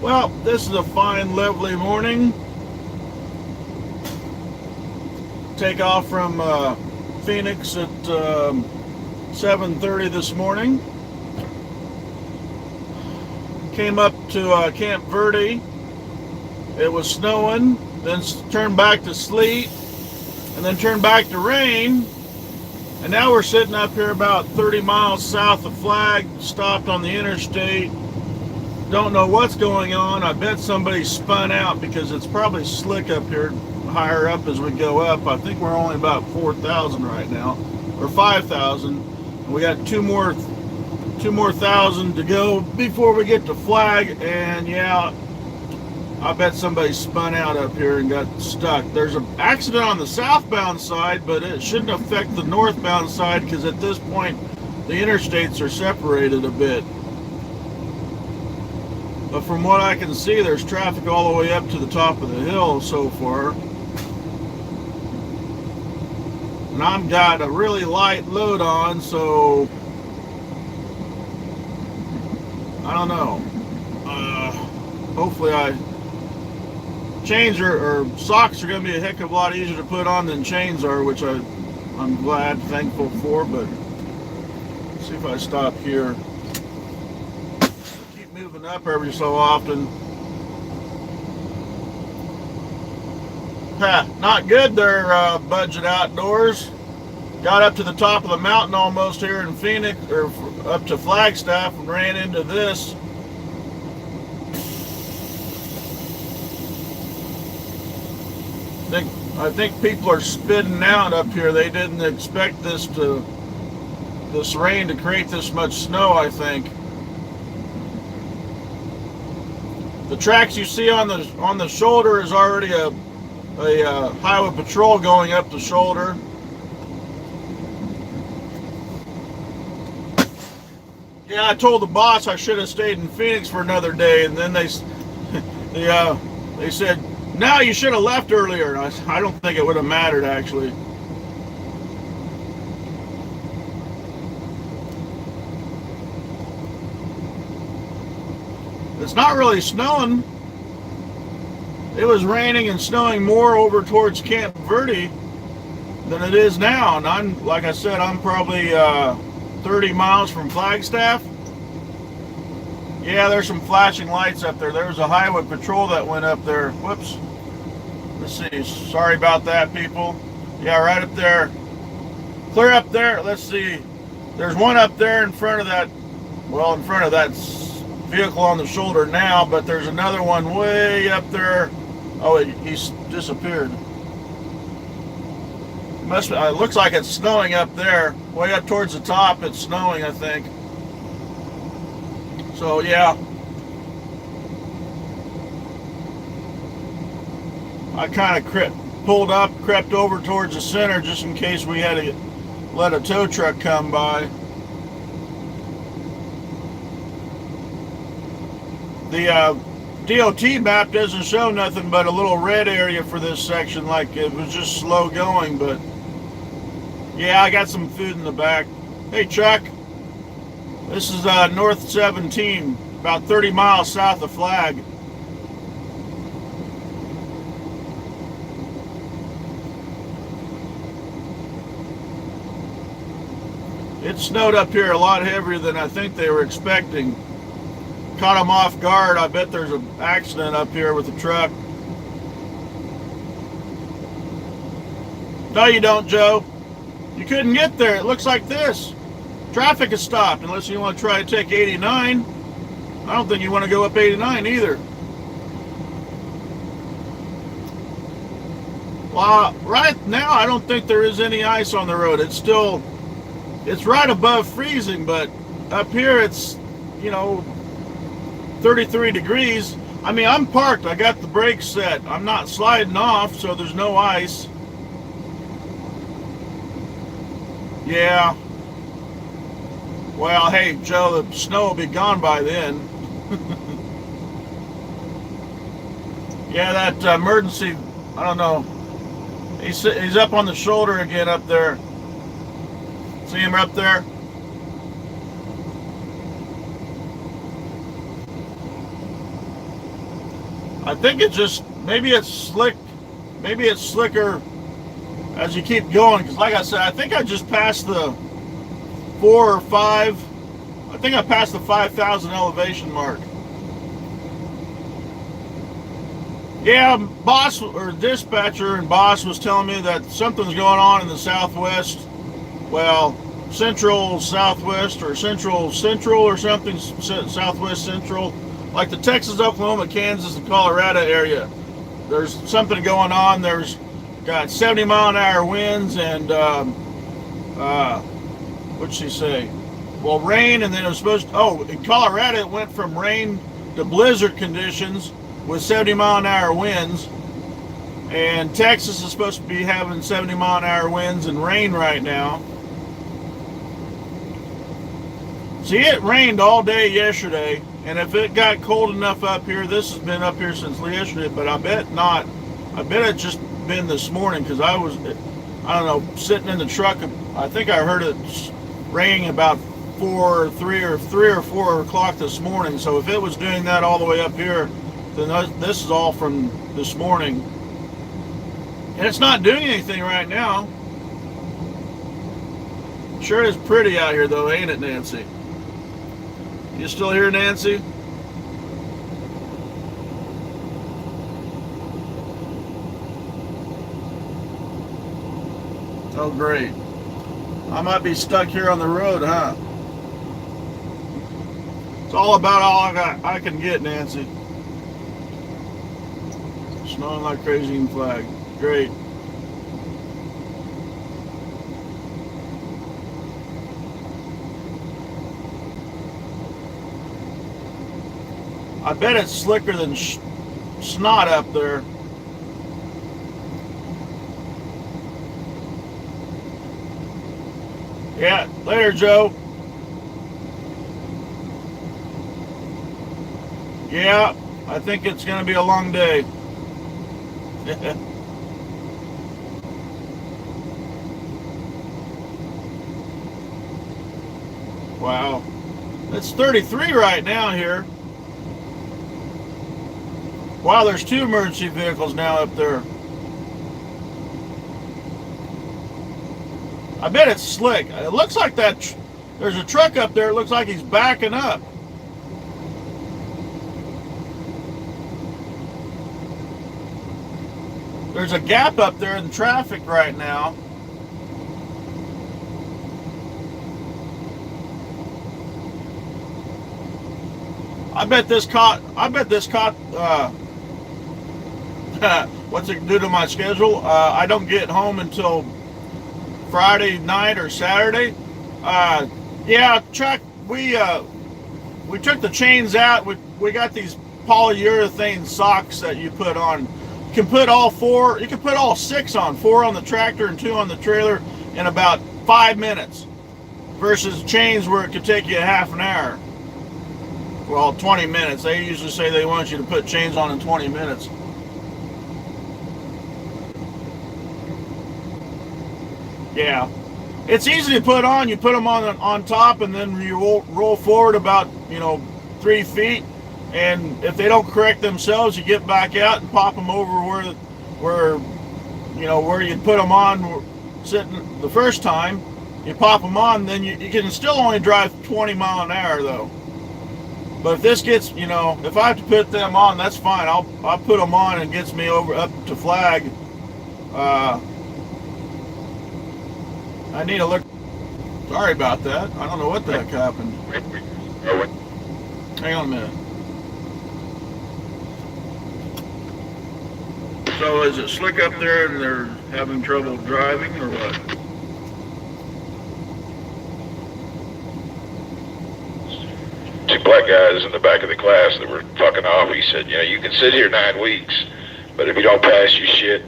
Well, this is a fine, lovely morning. Take off from Phoenix at 7:30 this morning. Came up to Camp Verde. It was snowing, then turned back to sleet, and then turned back to rain. And now we're sitting up here about 30 miles south of Flag, stopped on the interstate. Don't know what's going on. I bet somebody spun out because it's probably slick up here higher up as we go up. I think we're only about 4,000 right now, or 5,000. We got two more thousand to go before we get to Flag. And yeah, I bet somebody spun out up here and got stuck. There's an accident on the southbound side, but it shouldn't affect the northbound side because at this point the interstates are separated a bit. But from what I can see, there's traffic all the way up to the top of the hill so far. And I've got a really light load on, so I don't know. Hopefully chains or socks are going to be a heck of a lot easier to put on than chains are, which I'm glad, thankful for. But let's see if I stop here. Moving up every so often. Not good there, Budget Outdoors. Got up to the top of the mountain almost here in Phoenix, or up to Flagstaff, and ran into this. I think people are spitting out up here. They didn't expect this rain to create this much snow, I think. The tracks you see on the shoulder is already a highway patrol going up the shoulder. Yeah, I told the boss I should have stayed in Phoenix for another day, and then they said, "No, you should have left earlier." I don't think it would have mattered actually. It's not really snowing. It was raining and snowing more over towards Camp Verde than it is now. And like I said, I'm probably 30 miles from Flagstaff. Yeah, there's some flashing lights up there. There's a highway patrol that went up there. Whoops. Let's see. Sorry about that, people. Yeah, right up there. Clear up there. Let's see. There's one up there in front of that. Well, in front of that vehicle on the shoulder now, but there's another one way up there. Oh, he's disappeared. It looks like it's snowing up there, way up towards the top. It's snowing, I think. So yeah, I kind of pulled up, crept over towards the center just in case we had to let a tow truck come by. The DOT map doesn't show nothing but a little red area for this section, like it was just slow going. But yeah, I got some food in the back. Hey Chuck, this is North 17, about 30 miles south of Flag. It snowed up here a lot heavier than I think they were expecting. Caught them off guard. I bet there's an accident up here with the truck. No, you don't, Joe. You couldn't get there. It looks like this. Traffic is stopped unless you want to try to take 89. I don't think you want to go up 89 either. Well, right now I don't think there is any ice on the road. It's right above freezing, but up here it's, 33 degrees. I mean, I'm parked. I got the brakes set. I'm not sliding off, so there's no ice. Yeah. Well, hey, Joe, the snow will be gone by then. Yeah, that emergency, I don't know. He's up on the shoulder again up there. See him up there? I think it's just, maybe it's slick, maybe it's slicker as you keep going. Because like I said, I think I just passed the 4 or 5, I think I passed the 5,000 elevation mark. Yeah, boss or dispatcher and boss was telling me that something's going on in the southwest. Well, central southwest or central or something, southwest central, like the Texas, Oklahoma, Kansas, and Colorado area. There's something going on. There's got 70-mile-an-hour winds and what'd she say? Well, rain, and then it was supposed to, oh, in Colorado it went from rain to blizzard conditions with 70-mile-an-hour winds, and Texas is supposed to be having 70-mile-an-hour winds and rain right now. See, it rained all day yesterday, and if it got cold enough up here, this has been up here since yesterday, but I bet not. I bet it's just been this morning, because I don't know, sitting in the truck. I think I heard it raining about 3 or 4 o'clock this morning. So if it was doing that all the way up here, then this is all from this morning. And it's not doing anything right now. Sure is pretty out here though, ain't it, Nancy? You still here, Nancy? Oh, great. I might be stuck here on the road, huh? It's all about all I can get, Nancy. Snowing like crazy in Flag. Great. I bet it's slicker than snot up there. Yeah, later, Joe. Yeah, I think it's going to be a long day. Wow. It's 33 right now here. Wow, there's 2 emergency vehicles now up there. I bet it's slick. It looks like that. There's a truck up there. It looks like he's backing up. There's a gap up there in traffic right now. I bet this caught. What's it do to my schedule? I don't get home until Friday night or Saturday. Yeah, Chuck. We took the chains out. We got these polyurethane socks that you put on. You can put all 4. You can put all 6 on. 4 on the tractor and 2 on the trailer in about 5 minutes. Versus chains where it could take you a half an hour. Well, 20 minutes. They usually say they want you to put chains on in 20 minutes. Yeah. It's easy to put on. You put them on top, and then you roll forward about 3 feet. And if they don't correct themselves, you get back out and pop them over where you put them on sitting the first time. You pop them on, then you can still only drive 20 mile an hour though. But if this gets, if I have to put them on, that's fine. I'll put them on and gets me over up to Flag. I need to look. Sorry about that. I don't know what the heck happened. Hang on a minute. So is it slick up there and they're having trouble driving or what? Two black guys in the back of the class that were fucking off. He said, you can sit here 9 weeks, but if you don't pass your shit,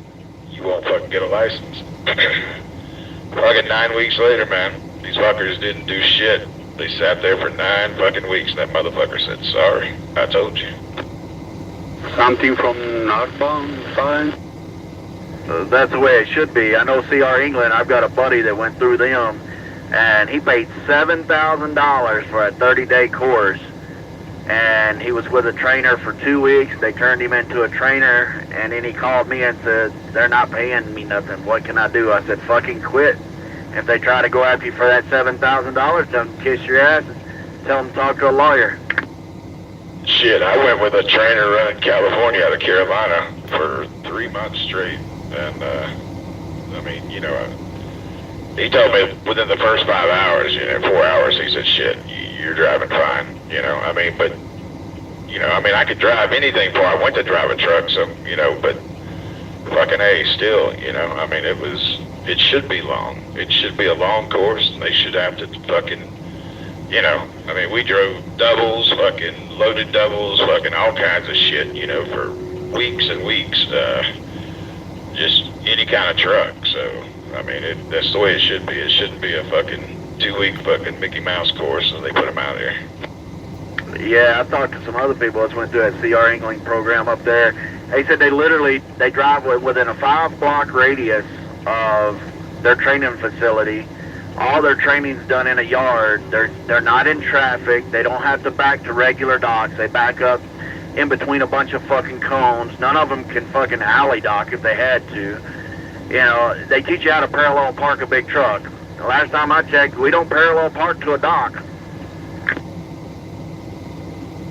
you won't fucking get a license. Fucking 9 weeks later, man, these fuckers didn't do shit. They sat there for 9 fucking weeks, and that motherfucker said, sorry, I told you. Something from northbound, fine? That's the way it should be. I know CR England, I've got a buddy that went through them, and he paid $7,000 for a 30-day course. and he was with a trainer for 2 weeks. They turned him into a trainer, and then he called me and said, they're not paying me nothing. What can I do? I said, fucking quit. If they try to go after you for that $7,000, tell them to kiss your ass and tell them to talk to a lawyer. Shit, I went with a trainer running California out of Carolina for 3 months straight, and I mean, you know, he told me within the first 5 hours, 4 hours, he said, shit, you're driving fine, I mean, but, I could drive anything before I went to drive a truck, so, but fucking A, still, I mean, it should be long. It should be a long course, and they should have to fucking, I mean, we drove doubles, fucking loaded doubles, fucking all kinds of shit, for weeks and weeks, just any kind of truck, so, I mean, that's the way it should be. It shouldn't be a fucking 2-week fucking Mickey Mouse course, and they put them out here. Yeah, I talked to some other people that went through that CR Angling program up there. They said they drive within a 5-block radius of their training facility. All their training's done in a yard. They're not in traffic. They don't have to back to regular docks. They back up in between a bunch of fucking cones. None of them can fucking alley dock if they had to. They teach you how to parallel park a big truck. The last time I checked, we don't parallel park to a dock.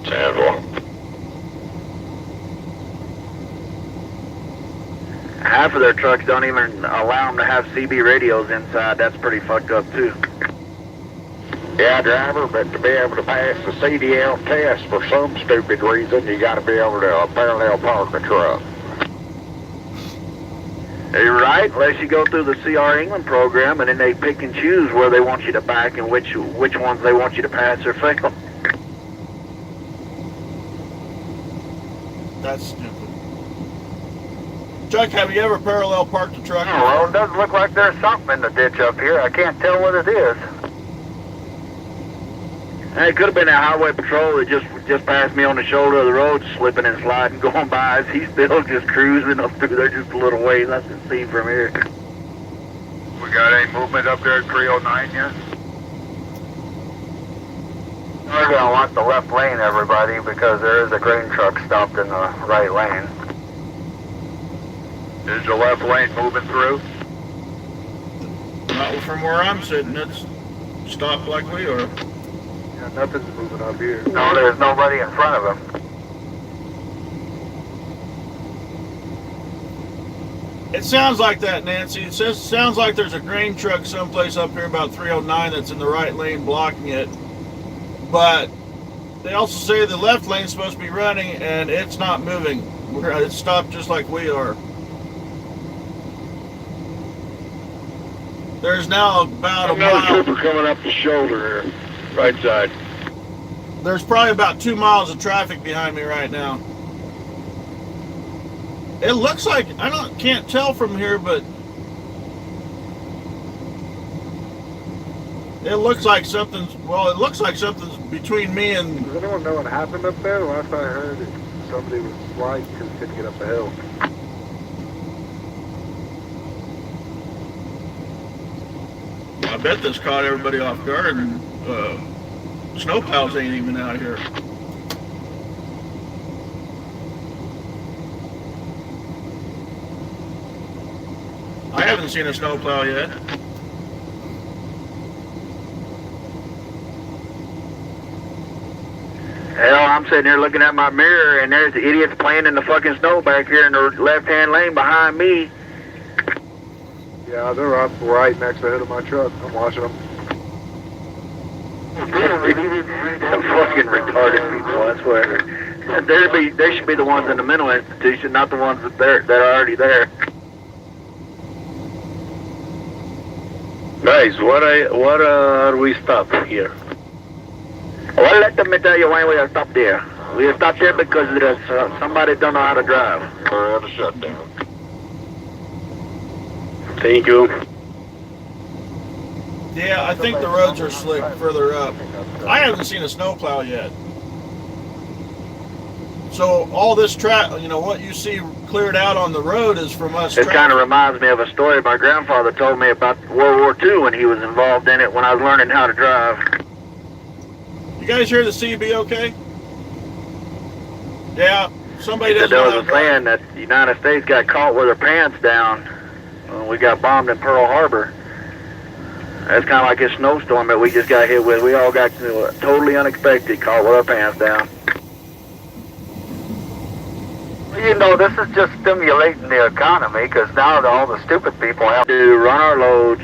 Terrible. Half of their trucks don't even allow them to have CB radios inside. That's pretty fucked up, too. Yeah, driver, but to be able to pass the CDL test for some stupid reason, you got to be able to parallel park the truck. You're right, unless you go through the CR England program, and then they pick and choose where they want you to back and which ones they want you to pass or fail. That's stupid. Chuck, have you ever parallel parked a truck? Well, it doesn't look like there's something in the ditch up here. I can't tell what it is. It could have been a highway patrol that just passed me on the shoulder of the road, slipping and sliding, going by as he's still just cruising up through there just a little ways. I can see from here. We got any movement up there at 309 yet? We're going to want the left lane, everybody, because there is a grain truck stopped in the right lane. Is the left lane moving through? Not from where I'm sitting. It's stopped like we are. Yeah, nothing's moving up here. No, there's nobody in front of him. It sounds like that, Nancy. It sounds like there's a grain truck someplace up here about 309 that's in the right lane blocking it. But they also say the left lane's supposed to be running and it's not moving. It's stopped just like we are. There's now about a Another mile. trooper coming up the shoulder here, right side. There's probably about 2 miles of traffic behind me right now. It looks like, can't tell from here, but it looks like something's between me and... Does anyone know what happened up there? The last I heard, somebody was sliding because he couldn't get up the hill. I bet this caught everybody off guard, and snowplows ain't even out here. I haven't seen a snowplow yet. Hell, I'm sitting here looking at my mirror, and there's the idiots playing in the fucking snow back here in the left-hand lane behind me. Yeah, they're up right next to the head of my truck. I'm watching them. The fucking retarded people, I swear. They should be the ones in the mental institution, not the ones that are already there. Guys, what are we stopped here? Well, let me tell you why we are stopped there. We are stopped here because there's somebody don't know how to drive. We're at a shutdown. Thank you. Yeah, I think the roads are slick further up. I haven't seen a snowplow yet. So all this what you see cleared out on the road is from us. It kind of reminds me of a story my grandfather told me about World War II when he was involved in it when I was learning how to drive. You guys hear the CB okay? Yeah, somebody He said doesn't there know was how a to saying that the United States got caught with their pants down when we got bombed in Pearl Harbor. That's kind of like a snowstorm that we just got hit with. We all got totally unexpected, caught with our pants down. You know, this is just stimulating the economy because now all the stupid people have To run our loads,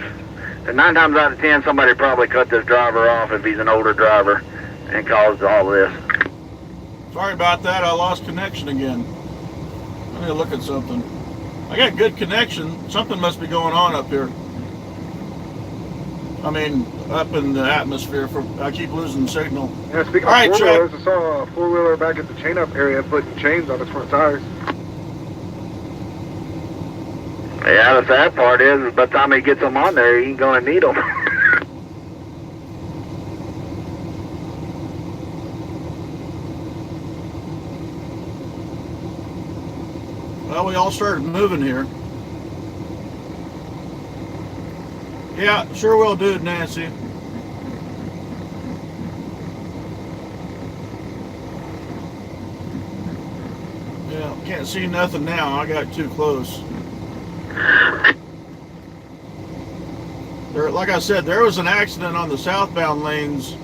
and 9 times out of 10, somebody probably cut this driver off if he's an older driver and caused all this. Sorry about that. I lost connection again. I need to look at something. I got good connection. Something must be going on up here. I mean, up in the atmosphere. I keep losing signal. Yeah, speaking All right, of Chuck. four-wheelers, I saw a four-wheeler back at the chain-up area putting chains on its front tires. Yeah, the sad part is, by the time he gets them on there, he ain't gonna need them. Well, we all started moving here. Yeah, sure will, dude, Nancy. Yeah, can't see nothing now. I got too close. There, like I said, there was an accident on the southbound lanes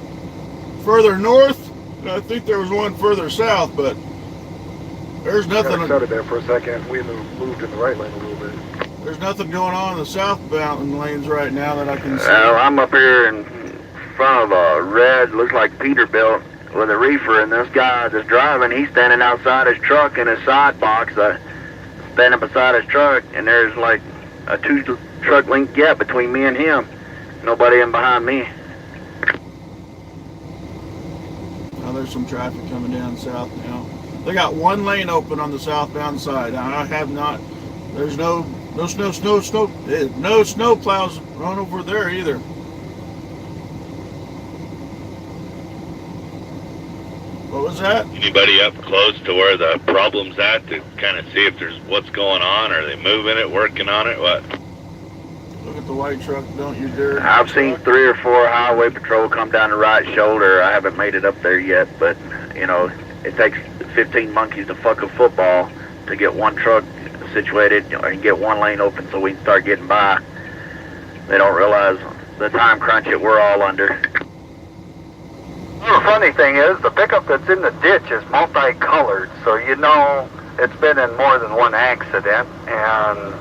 further north. I think there was one further south, but there's Got nothing. excited there for a second. We moved in the right lane a little bit. There's nothing going on in the southbound lanes right now that I can see. Well, I'm up here in front of a red, looks like Peterbilt, with a reefer, and this guy that's driving, he's standing outside his truck in his side box, standing beside his truck, and there's like a 2-truck length gap between me and him. Nobody in behind me. Now there's some traffic coming down south now. They got one lane open on the southbound side. I have not. There's no snow plows run over there either. What was that? Anybody up close to where the problem's at to kind of see if there's what's going on? Are they moving it, working on it? What? Look at the white truck, don't you dare. I've seen 3 or 4 highway patrol come down the right shoulder. I haven't made it up there yet, but, you know, it takes 15 monkeys to fuck a football to get one truck situated and get one lane open so we can start getting by. They don't realize the time crunch that we're all under. The funny thing is, the pickup that's in the ditch is multicolored, so you know it's been in more than one accident, and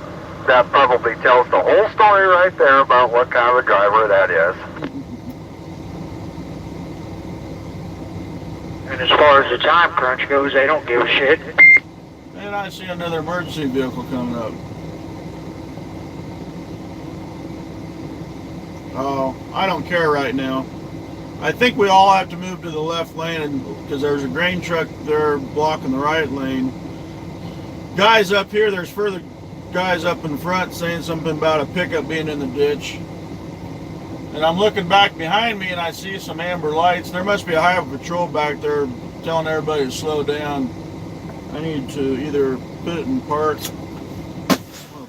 that probably tells the whole story right there about what kind of a driver that is. And as far as the time crunch goes, they don't give a shit. And I see another emergency vehicle coming up. Oh, I don't care right now. I think we all have to move to the left lane because there's a grain truck there blocking the right lane. Guys up here, there's further guys up in front saying something about a pickup being in the ditch. And I'm looking back behind me and I see some amber lights. There must be a highway patrol back there telling everybody to slow down. I need to either put it in park or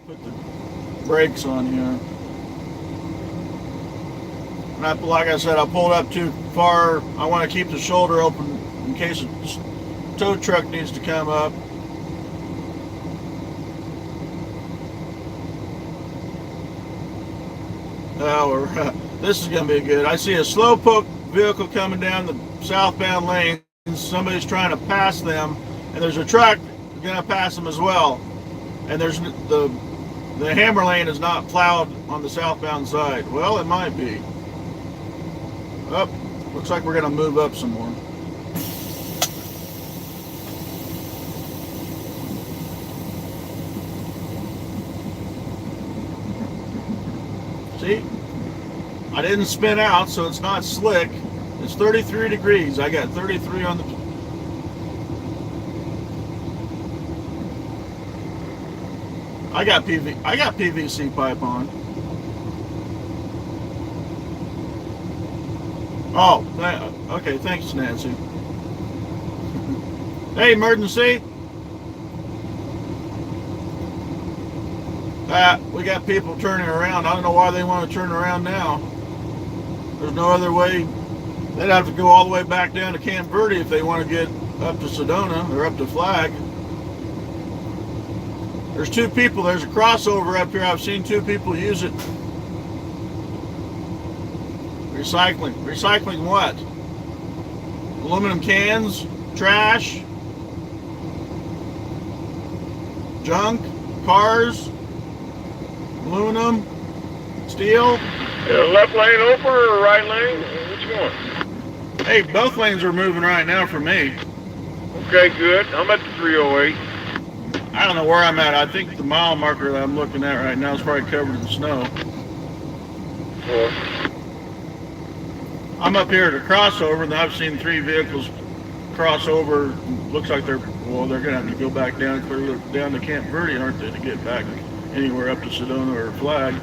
put the brakes on here. And like I said, I pulled up too far. I want to keep the shoulder open in case a tow truck needs to come up. Oh, this is going to be good. I see a slowpoke vehicle coming down the southbound lane. Somebody's trying to pass them, and there's a truck going to pass them as well. And there's the hammer lane is not plowed on the southbound side. Well, it might be. Oh, looks like we're going to move up some more. See? I didn't spin out, so it's not slick. It's 33 degrees. I got 33 on the... I got PVC pipe on. Oh, okay, thanks, Nancy. Hey, emergency. We got people turning around. I don't know why they want to turn around now. There's no other way. They'd have to go all the way back down to Camp Verde if they want to get up to Sedona, or up to Flag. There's two people. There's a crossover up here. I've seen two people use it. Recycling. Recycling what? Aluminum cans, trash, junk, cars, aluminum, steel. Left lane open or right lane? Which one? Hey, both lanes are moving right now for me. Okay, good. I'm at the 308. I don't know where I'm at. I think the mile marker that I'm looking at right now is probably covered in snow. I'm up here at a crossover, and I've seen three vehicles cross over. Looks like they're going to have to go back down, clear down to Camp Verde, aren't they, to get back anywhere up to Sedona or Flag.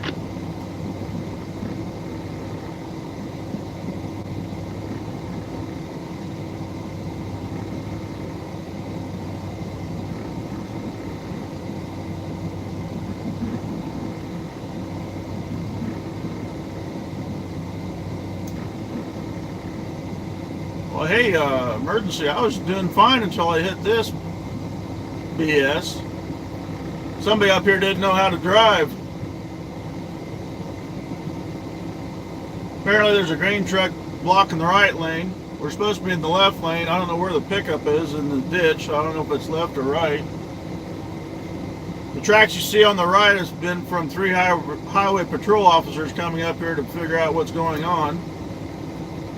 Well, hey, emergency, I was doing fine until I hit this BS. Somebody up here didn't know how to drive. Apparently there's a grain truck blocking the right lane. We're supposed to be in the left lane. I don't know where the pickup is in the ditch. I don't know if it's left or right. The tracks you see on the right has been from 3 highway patrol officers coming up here to figure out what's going on.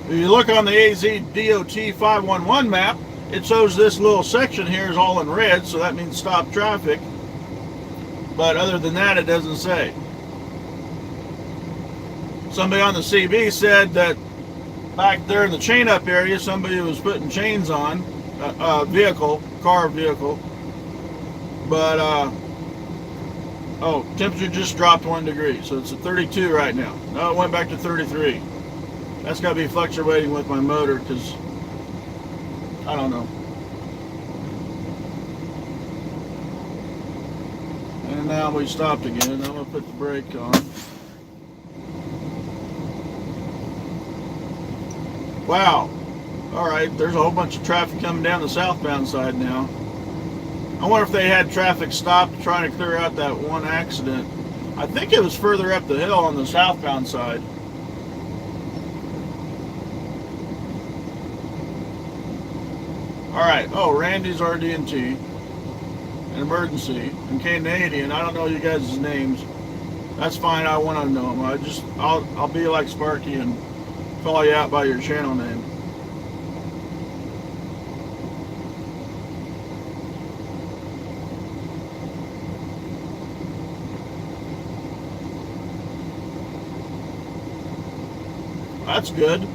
If you look on the AZ DOT 511 map, it shows this little section here is all in red, so that means stop traffic. But other than that, it doesn't say. Somebody on the CB said that back there in the chain-up area, somebody was putting chains on a vehicle, car vehicle. But, oh, temperature just dropped 1 degree, so it's at 32 right now. No, it went back to 33. That's got to be fluctuating with my motor, because I don't know. And now we stopped again. I'm going to put the brake on. Wow. Alright, there's a whole bunch of traffic coming down the southbound side now. I wonder if they had traffic stopped trying to clear out that one accident. I think it was further up the hill on the southbound side. Alright, oh, Randy's RD&T, an emergency, and Canadian. I don't know you guys' names. That's fine, I want to know them. I'll be like Sparky and call you out by your channel name. That's good.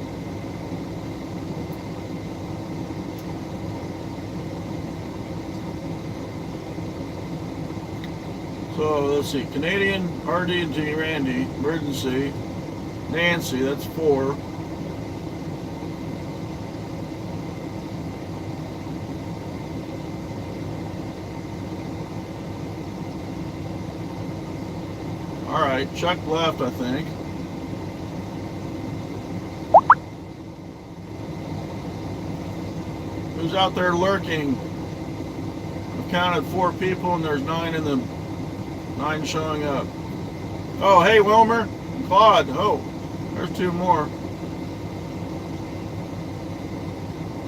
So let's see, Canadian, RD&T, Randy, emergency, Nancy, that's 4. Alright, Chuck left, I think. Who's out there lurking? I've counted 4 people and there's 9 showing up. Oh, hey, Wilmer and Claude. Oh, there's 2 more.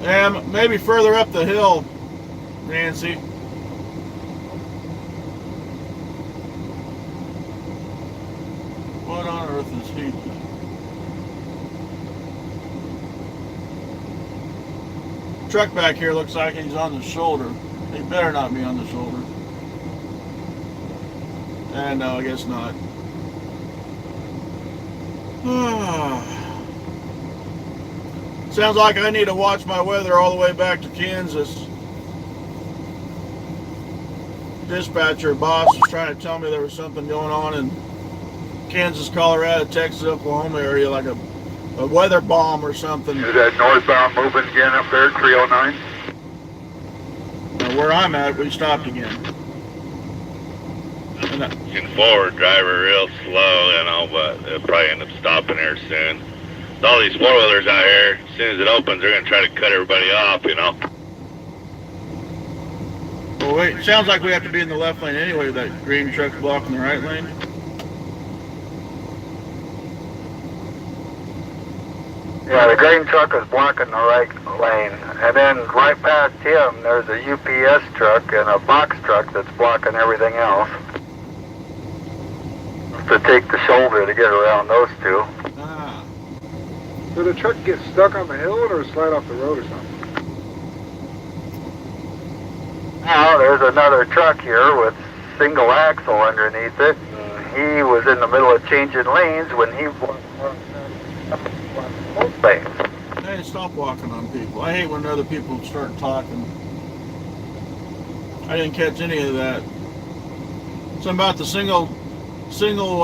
And maybe further up the hill, Nancy. What on earth is he doing? Truck back here looks like he's on the shoulder. He better not be on the shoulder. And no, I guess not. Sounds like I need to watch my weather all the way back to Kansas. Dispatcher boss was trying to tell me there was something going on in Kansas, Colorado, Texas, Oklahoma area, like a weather bomb or something. Is that northbound moving again up there, 309? Now, where I'm at, we stopped again. Looking forward, driver real slow, but they'll probably end up stopping here soon. With all these 4-wheelers out here, as soon as it opens, they're going to try to cut everybody off, wait, sounds like we have to be in the left lane anyway. That green truck's blocking the right lane. Yeah, the green truck is blocking the right lane. And then right past him, there's a UPS truck and a box truck that's blocking everything else. To take the shoulder to get around those two. Ah, Did the truck get stuck on the hill or slide off the road or something? Now there's another truck here with single axle underneath it. And he was in the middle of changing lanes when he blocked both lanes. hey, stop walking on people. I hate when other people start talking. I didn't catch any of that. Something about the single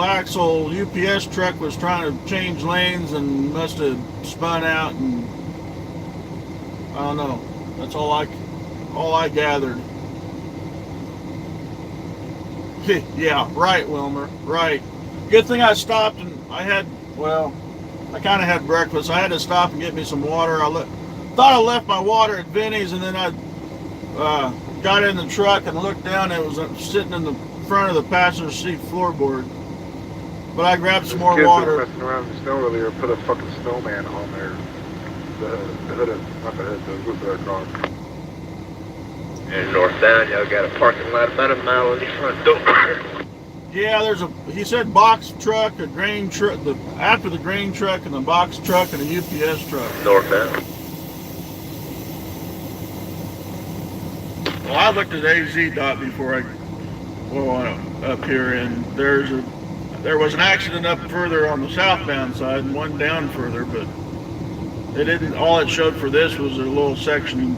axle UPS truck was trying to change lanes and must have spun out, and I don't know. That's all I gathered. Yeah, right, Wilmer, right. Good thing I stopped and I kind of had breakfast. I had to stop and get me some water. Thought I left my water at Vinny's, and then I got in the truck and looked down. It was sitting in the front of the passenger seat floorboard. But I grabbed some more Kids water. were messing around in the snow earlier, put a fucking snowman on there. The hood of, not the hood, the roof of their car. And northbound, y'all got a parking lot about a mile in the front door. Yeah, he said box truck, a grain truck, after the grain truck and the box truck and a UPS truck. Northbound. Well, I looked at AZ before I up here, and there was an accident up further on the southbound side and one down further, but it didn't. All it showed for this was a little section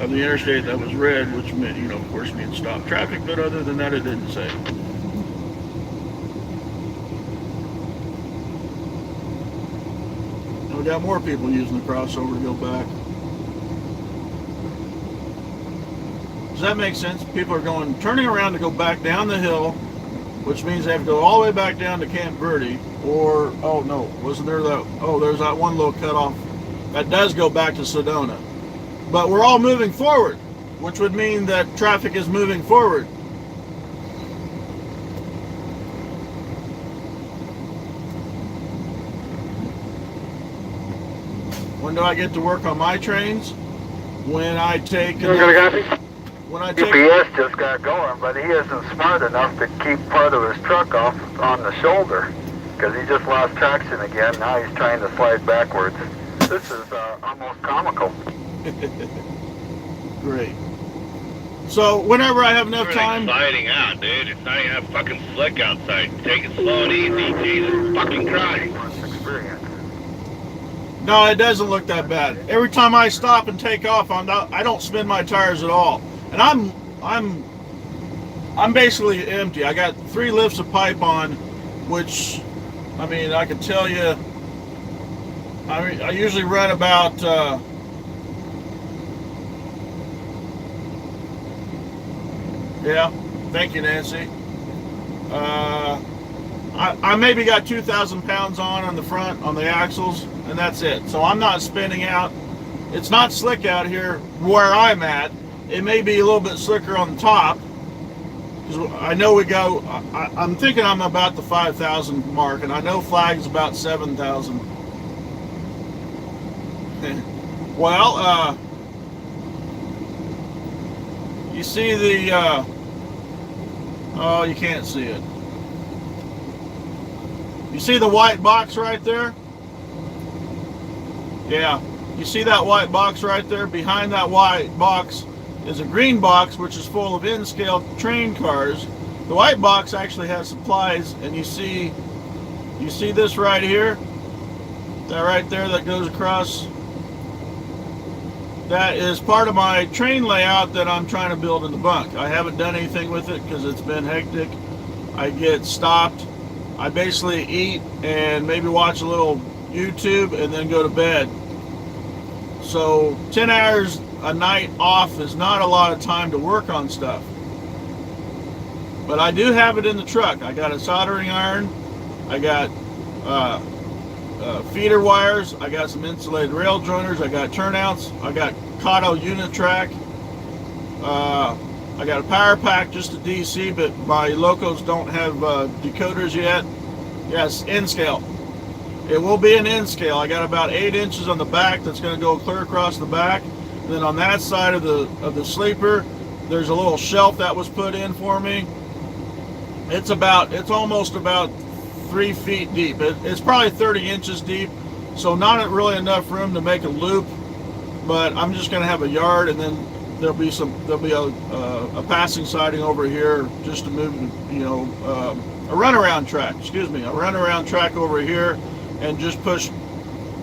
of the interstate that was red, which meant, of course, means stop traffic. But other than that, it didn't say. And we got more people using the crossover to go back. Does that make sense? People are turning around to go back down the hill, which means they have to go all the way back down to Camp Verde, or, there's that one little cutoff that does go back to Sedona. But we're all moving forward, which would mean that traffic is moving forward. When do I get to work on my trains? When I take... UPS just got going, but he isn't smart enough to keep part of his truck off on the shoulder because he just lost traction again. Now he's trying to slide backwards. This is almost comical. Great. So whenever I have enough time... Sliding out, dude. It's not even fucking slick outside. Take it slow and easy. Jesus fucking Christ. No, it doesn't look that bad. Every time I stop and take off, I don't spin my tires at all. And I'm basically empty. I got 3 lifts of pipe on, which, I can tell you, I usually run about, yeah, thank you, Nancy. I maybe got 2,000 pounds on the front, on the axles, and that's it. So I'm not spinning out. It's not slick out here where I'm at. It may be a little bit slicker on the top. Because I know I'm thinking I'm about the 5,000 mark, and I know flag's about 7,000. Well, you see the, oh, you can't see it. You see the white box right there? Yeah, you see that white box right there? Behind that white box is a green box, which is full of N-scale train cars. The white box actually has supplies, and you see this right here? That right there that goes across? That is part of my train layout that I'm trying to build in the bunk. I haven't done anything with it because it's been hectic. I get stopped. I basically eat and maybe watch a little YouTube and then go to bed. So 10 hours a night off is not a lot of time to work on stuff. But I do have it in the truck. I got a soldering iron. I got feeder wires. I got some insulated rail joiners. I got turnouts. I got Kato Unitrack. I got a power pack just a DC, but my locos don't have decoders yet. Yes, N-scale. It will be an N-scale. I got about 8 inches on the back that's going to go clear across the back. And then on that side of the sleeper, there's a little shelf that was put in for me. It's almost about 3 feet deep. It's probably 30 inches deep, so not really enough room to make a loop. But I'm just going to have a yard, and then there'll be a passing siding over here just to move, a runaround track. Excuse me, a runaround track over here, and just push,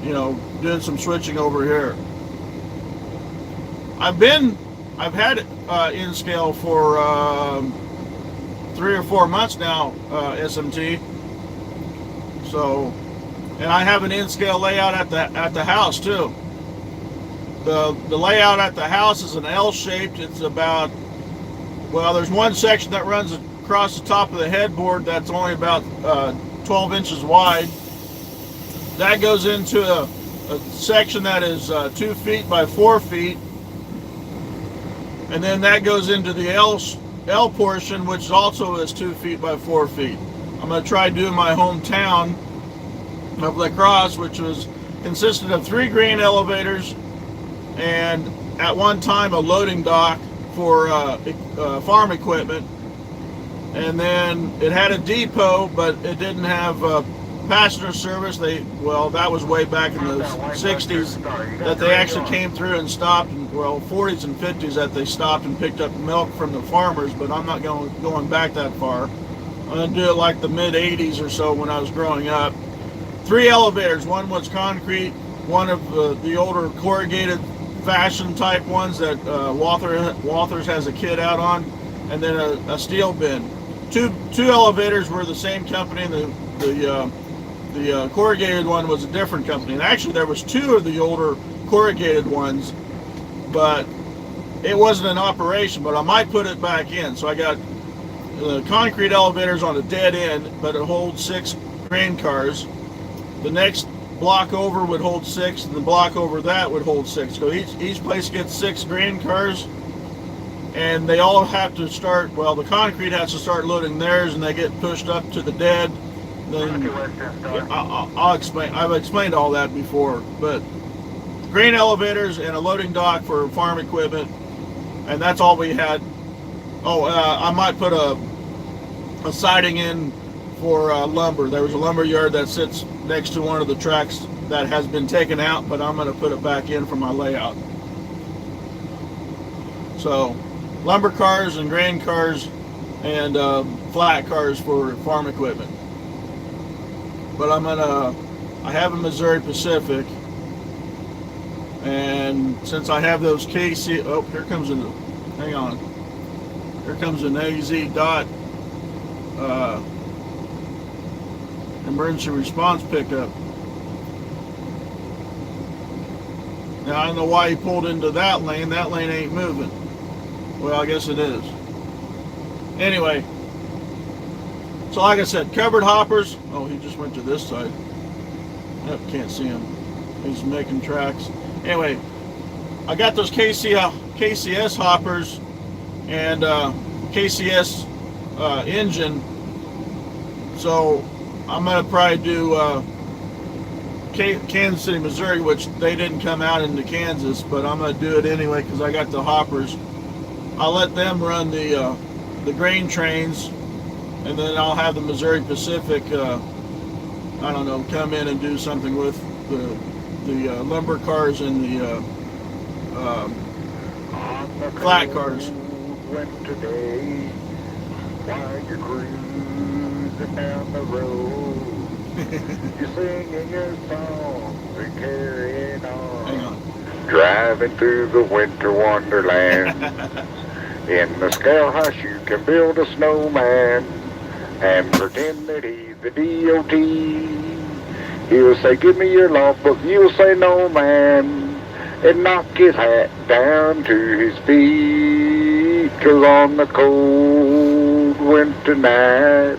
doing some switching over here. I've had N-scale for 3 or 4 months now, SMT. So, and I have an N-scale layout at the house too. The layout at the house is an L-shaped. It's about, there's one section that runs across the top of the headboard that's only about 12 inches wide. That goes into a section that is 2 feet by 4 feet. And then that goes into the L portion, which also is 2 feet by 4 feet. I'm going to try doing my hometown of La Crosse, which consisted of 3 grain elevators and at one time a loading dock for farm equipment. And then it had a depot, but it didn't have passenger service. That was way back in the 60s that they actually came through and stopped, 40s and 50s that they stopped and picked up milk from the farmers, but I'm not going back that far. I'm going to do it like the mid 80s or so when I was growing up. 3 elevators. One was concrete, one of the older corrugated fashion type ones that Walthers has a kit out on, and then a steel bin. Two elevators were the same company, and the corrugated one was a different company. And actually there was 2 of the older corrugated ones, but it wasn't in operation, but I might put it back in. So I got the concrete elevators on a dead end, but it holds 6 grain cars. The next block over would hold 6, and the block over that would hold 6. So each place gets 6 grain cars, and they all have to start, the concrete has to start loading theirs, and they get pushed up to the dead. Then I'll explain. I've explained all that before, but grain elevators and a loading dock for farm equipment, and that's all we had. I might put a siding in for lumber. There was a lumber yard that sits next to one of the tracks that has been taken out, but I'm going to put it back in for my layout. So, lumber cars and grain cars and flat cars for farm equipment. But I have a Missouri Pacific, and since I have those KC, here comes an AZ dot emergency response pickup. Now I don't know why he pulled into that lane. That lane ain't moving. Well, I guess it is. Anyway, so like I said, covered hoppers. Oh, he just went to this side. Nope, can't see him. He's making tracks. Anyway, I got those KCS hoppers and KCS engine. So I'm going to probably do Kansas City, Missouri, which they didn't come out into Kansas, but I'm going to do it anyway because I got the hoppers. I'll let them run the grain trains, and then I'll have the Missouri Pacific, come in and do something with the lumber cars and the flat cars. Today, while you're cruising down the road, you're singing your songs and carrying on. Hang on. Driving through the winter wonderland. In the scale house you can build a snowman and pretend that he's the DOT. He'll say, give me your logbook. You'll say, no, man. And knock his hat down to his feet. 'Cause on the cold winter night,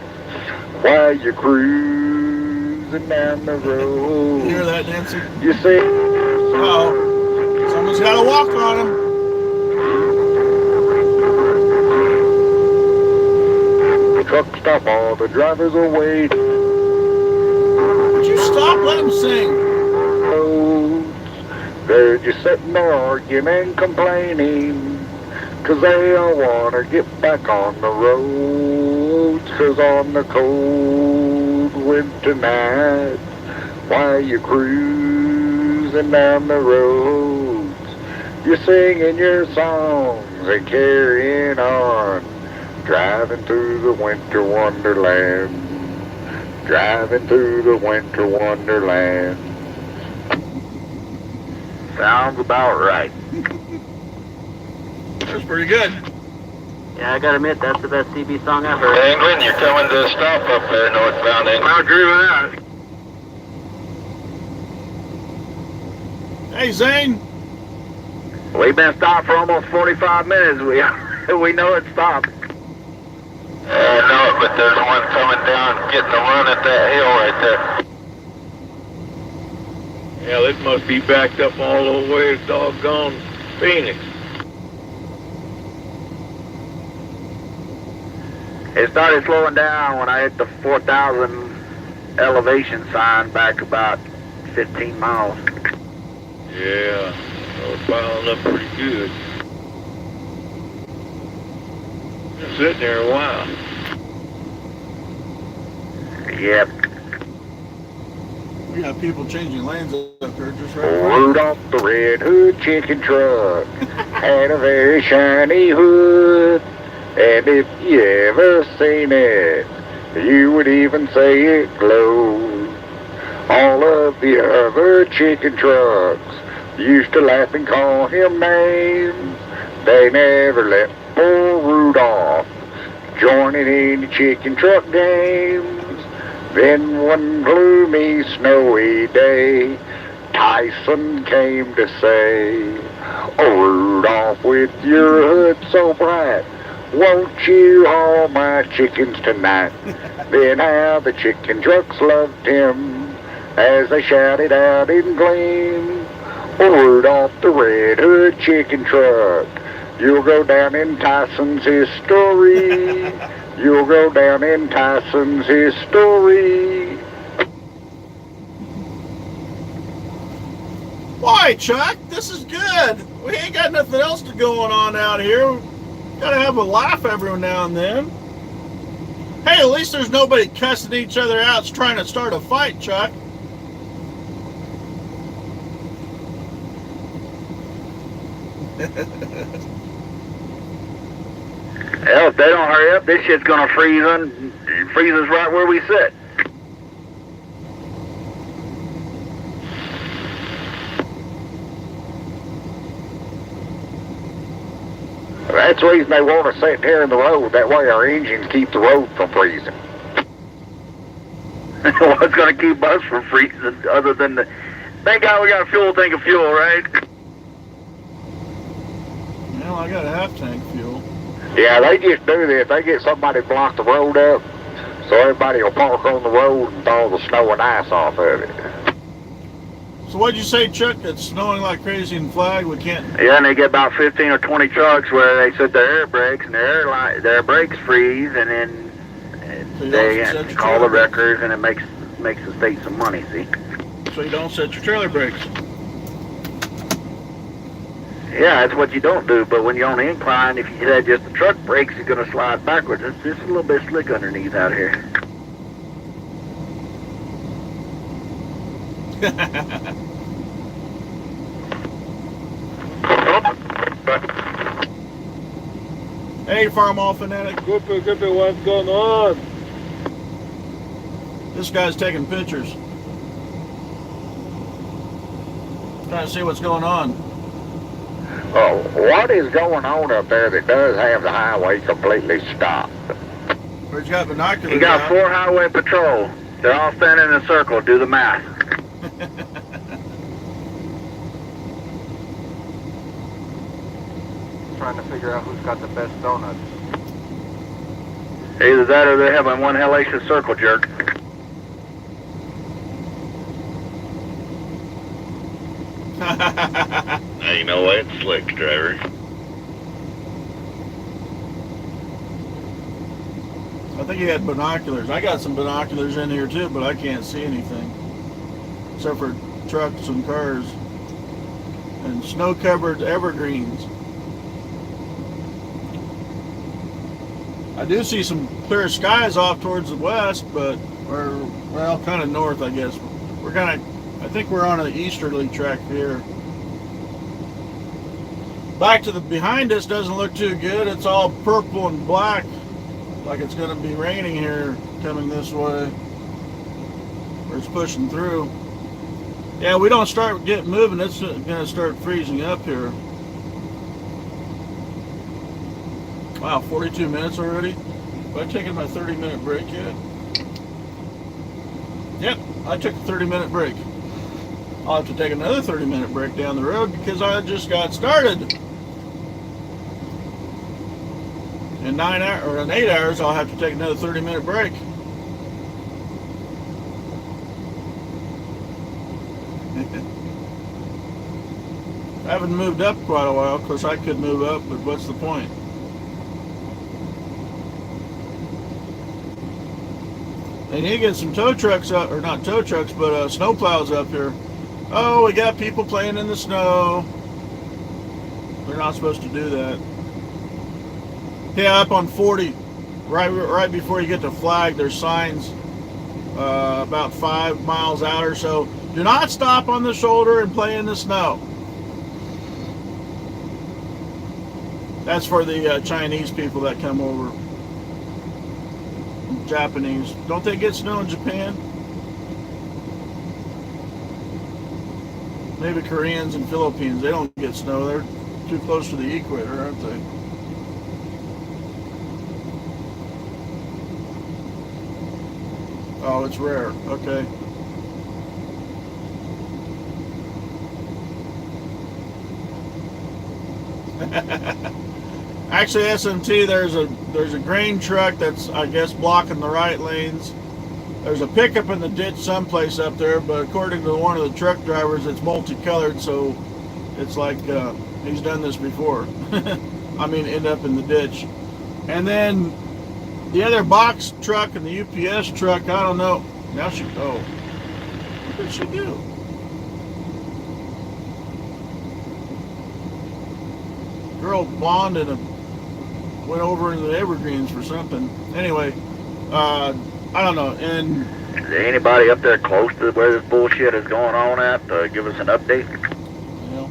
while you're cruising down the road, You hear that, Nancy? you see. Uh-oh. Someone's got to walk on him. truck stop, all the drivers are waiting. Would you stop? Let him sing. They're just sitting there arguing and complaining, 'cause they all want to get back on the roads. 'Cause on the cold winter night, while you're cruising down the roads, you're singing your songs and carrying on, driving through the winter wonderland, driving through the winter wonderland. Sounds about right. That's pretty good. Yeah, I gotta admit, that's the best CB song I've heard. England, you're coming to a stop up there, northbound England. I agree with that. Hey, Zane. We've been stopped for almost 45 minutes. We know it stopped. I know it, but there's one coming down, getting a run at that hill right there. Yeah, it must be backed up all the way to doggone Phoenix. It started slowing down when I hit the 4,000 elevation sign back about 15 miles. Yeah, I was piling up pretty good. Been sitting there a while. Yep. We got people changing lanes up there just right. Rudolph the Red Hood chicken truck had a very shiny hood, and if you ever seen it, you would even say it glowed. All of the other chicken trucks used to laugh and call him names. They never let poor Rudolph join in any chicken truck games. Then one gloomy, snowy day, Tyson came to say, "Oh, Rudolph, with your hood so bright, won't you haul my chickens tonight?" Then how the chicken trucks loved him as they shouted out in glee, "Oh, Rudolph the Red Hood chicken truck, you'll go down in Tyson's history. You'll go down in Tyson's history." Why, Chuck? This is good. We ain't got nothing else to going on out here. Gotta have a laugh every now and then. Hey, at least there's nobody cussing each other out trying to start a fight, Chuck. Hell, if they don't hurry up, this shit's gonna freeze us right where we sit. That's the reason they want us sitting here in the road. That way our engines keep the road from freezing. What's gonna keep us from freezing other than the... Thank God we got a fuel tank of fuel, right? Well, I got a half tank fuel. Yeah, they just do this. They get somebody to block the road up, so everybody will park on the road and thaw the snow and ice off of it. So what'd you say, Chuck? It's snowing like crazy in Flag. We can't... Yeah, and they get about 15 or 20 trucks where they set their air brakes, and their brakes freeze, and then So you they don't set your call the trailer wreckers, and it makes the state some money, see? brakes. So you don't set your trailer brakes. Yeah, that's what you don't do, but when you're on the incline, if you had just the truck brakes, you're going to slide backwards. It's just a little bit slick underneath out here. Hey, Farm All Fanatic. Good, what's going on? This guy's taking pictures. Trying to see what's going on. Oh, what is going on up there that does have the highway completely stopped? He's got binoculars You got out. 4 highway patrol. They're all standing in a circle. Do the math. Trying to figure out who's got the best donuts. Either that or they're having one hellacious circle jerk. Now you know what? It's slick, driver. I think he had binoculars. I got some binoculars in here too, but I can't see anything. Except for trucks and cars. And snow-covered evergreens. I do see some clear skies off towards the west, but we're, well, kind of north, I guess. We're kind of, I think we're on an easterly track here. Back to the behind us doesn't look too good. It's all purple and black, like it's going to be raining here coming this way. Or it's pushing through. Yeah, we don't start getting moving, it's going to start freezing up here. Wow, 42 minutes already? Have I taken my 30-minute break yet? Yep, I took a 30-minute break. I'll have to take another 30-minute break down the road because I just got started. In 9 hours or in 8 hours, I'll have to take another 30-minute break. I haven't moved up quite a while. Of course, I could move up, but what's the point? They need to get some tow trucks up, or not tow trucks, but snow plows up here. Oh, we got people playing in the snow. They're not supposed to do that. Yeah, up on 40, right before you get to Flag, there's signs about 5 miles out or so. Do not stop on the shoulder and play in the snow. That's for the Chinese people that come over. Japanese. Don't they get snow in Japan? Maybe Koreans and Philippines. They don't get snow. They're too close to the equator, aren't they? Oh, it's rare. Okay. Actually, SMT, there's a grain truck that's, I guess, blocking the right lanes. There's a pickup in the ditch someplace up there, but according to one of the truck drivers, it's multicolored, so it's like he's done this before. I mean, end up in the ditch. And then the other box truck and the UPS truck, I don't know. Now she, oh, what did she do? Girl blonde and went over into the evergreens for something. Anyway, I don't know. And is there anybody up there close to where this bullshit is going on at to give us an update? You know,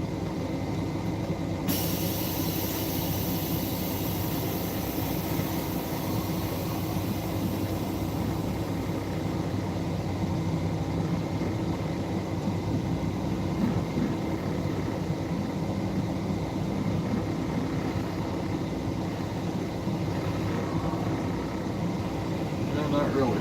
not really.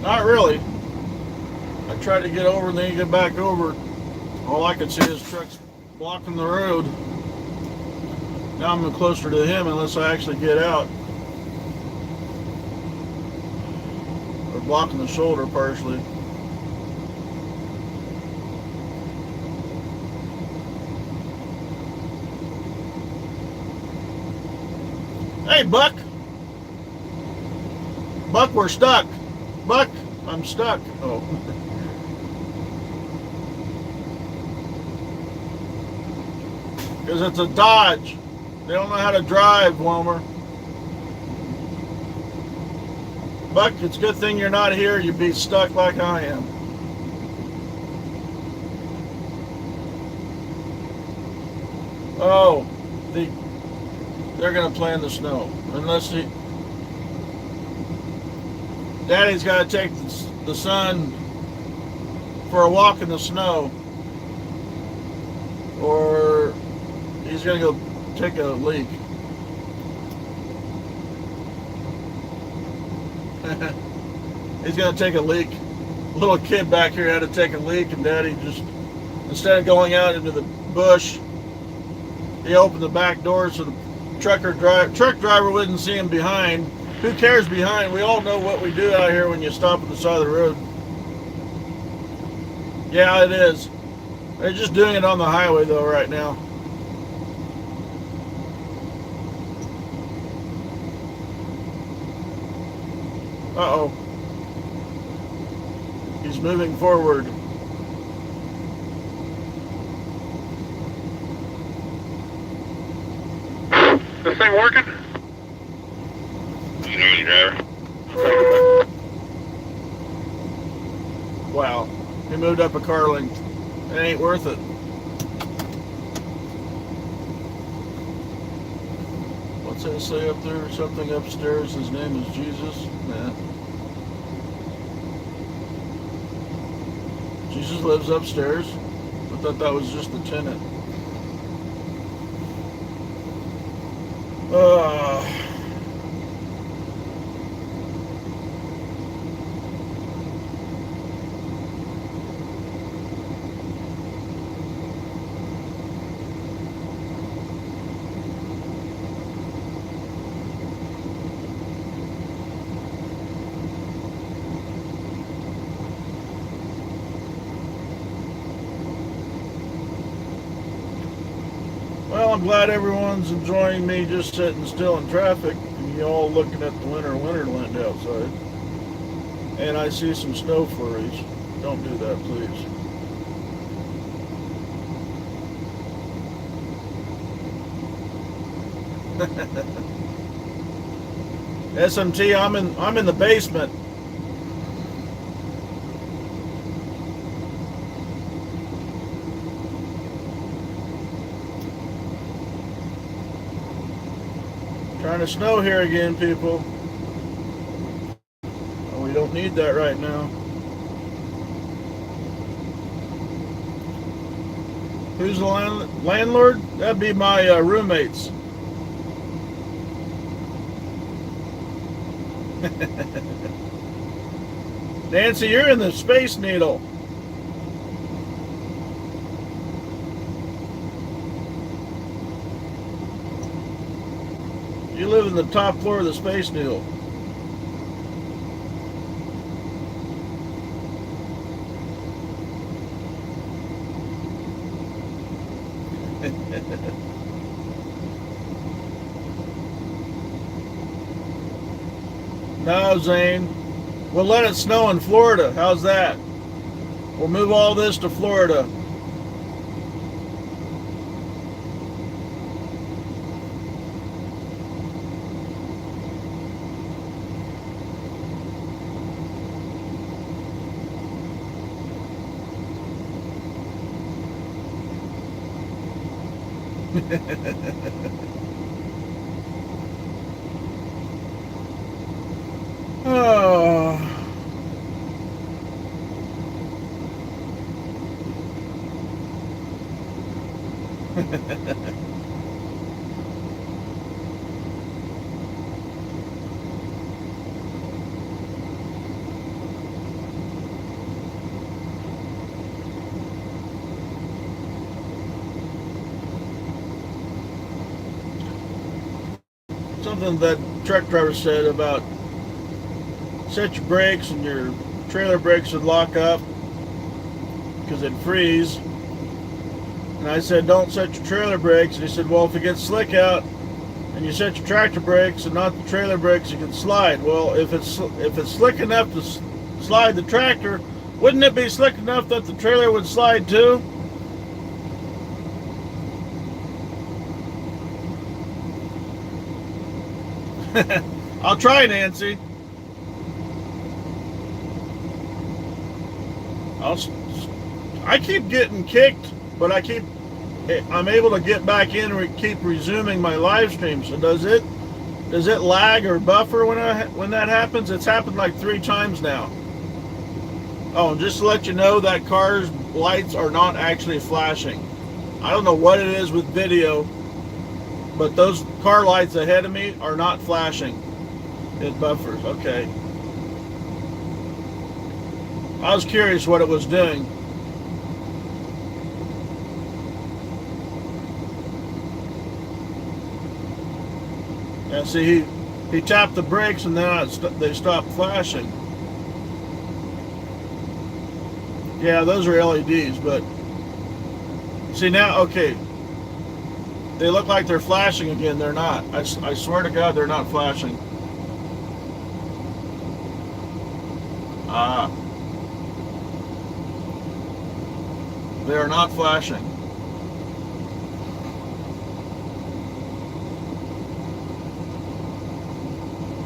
Not really. I tried to get over and then get back over. All I could see is trucks blocking the road. Now I'm closer to him unless I actually get out. Or blocking the shoulder partially. Hey, Buck! Buck, we're stuck. Buck, I'm stuck. Oh. Because it's a Dodge. They don't know how to drive, Wilmer. Buck, it's a good thing you're not here. You'd be stuck like I am. Oh, they're going to play in the snow. Unless Daddy's got to take the son for a walk in the snow. Or he's going to go take a leak. He's going to take a leak. Little kid back here had to take a leak, and Daddy just, instead of going out into the bush, he opened the back door so the truck driver wouldn't see him behind. Who cares behind? We all know what we do out here when you stop at the side of the road. Yeah, it is. They're just doing it on the highway though right now. Uh-oh. He's moving forward. This thing working? You know, driver. Wow. He moved up a car length. It ain't worth it. What's that say up there? Something upstairs. His name is Jesus? Nah. Jesus lives upstairs. I thought that was just the tenant. Well, I'm glad everyone's enjoying me just sitting still in traffic and you all looking at the winter wonderland outside. And I see some snow flurries. Don't do that, please. SMT, I'm in the basement. Trying to snow here again, people. Oh, we don't need that right now. Who's the landlord? That'd be my roommates. Nancy, you're in the Space Needle. You live in the top floor of the Space Needle. No, Zane. We'll let it snow in Florida. How's that? We'll move all this to Florida. Oh. Something that truck driver said about set your brakes and your trailer brakes would lock up because it'd freeze. And I said, don't set your trailer brakes. And he said, well, if it gets slick out and you set your tractor brakes and not the trailer brakes, you can slide. Well, if it's slick enough to slide the tractor, wouldn't it be slick enough that the trailer would slide too? I'll try, Nancy. I keep getting kicked, but I'm able to get back in and keep resuming my live stream. So does it lag or buffer when that happens? It's happened like 3 times now. Oh, and just to let you know, that car's lights are not actually flashing. I don't know what it is with video, but those car lights ahead of me are not flashing. It buffers. Okay. I was curious what it was doing. Yeah, see, he tapped the brakes and then they stopped flashing. Yeah, those are LEDs, but see now, okay, they look like they're flashing again. They're not. I swear to God, they're not flashing. They are not flashing.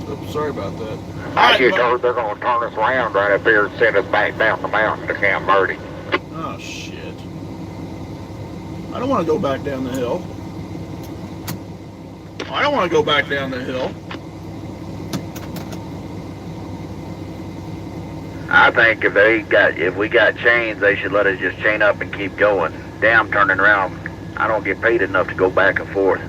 Oops, sorry about that. I just heard they're going to turn us around right up here and send us back down the mountain to Camp Verde. Oh, shit. I don't want to go back down the hill. I don't want to go back down the hill. I think if we got chains, they should let us just chain up and keep going. Damn, turning around. I don't get paid enough to go back and forth.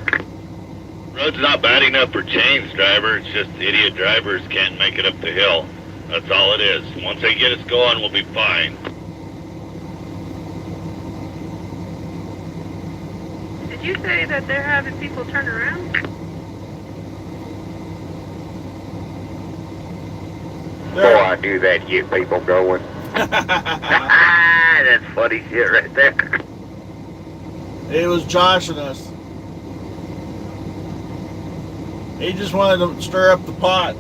Road's not bad enough for chains, driver. It's just idiot drivers can't make it up the hill. That's all it is. Once they get us going, we'll be fine. Did you say that they're having people turn around? Boy, I knew that'd get people going. That's funny shit right there. It was joshing us. He just wanted to stir up the pot.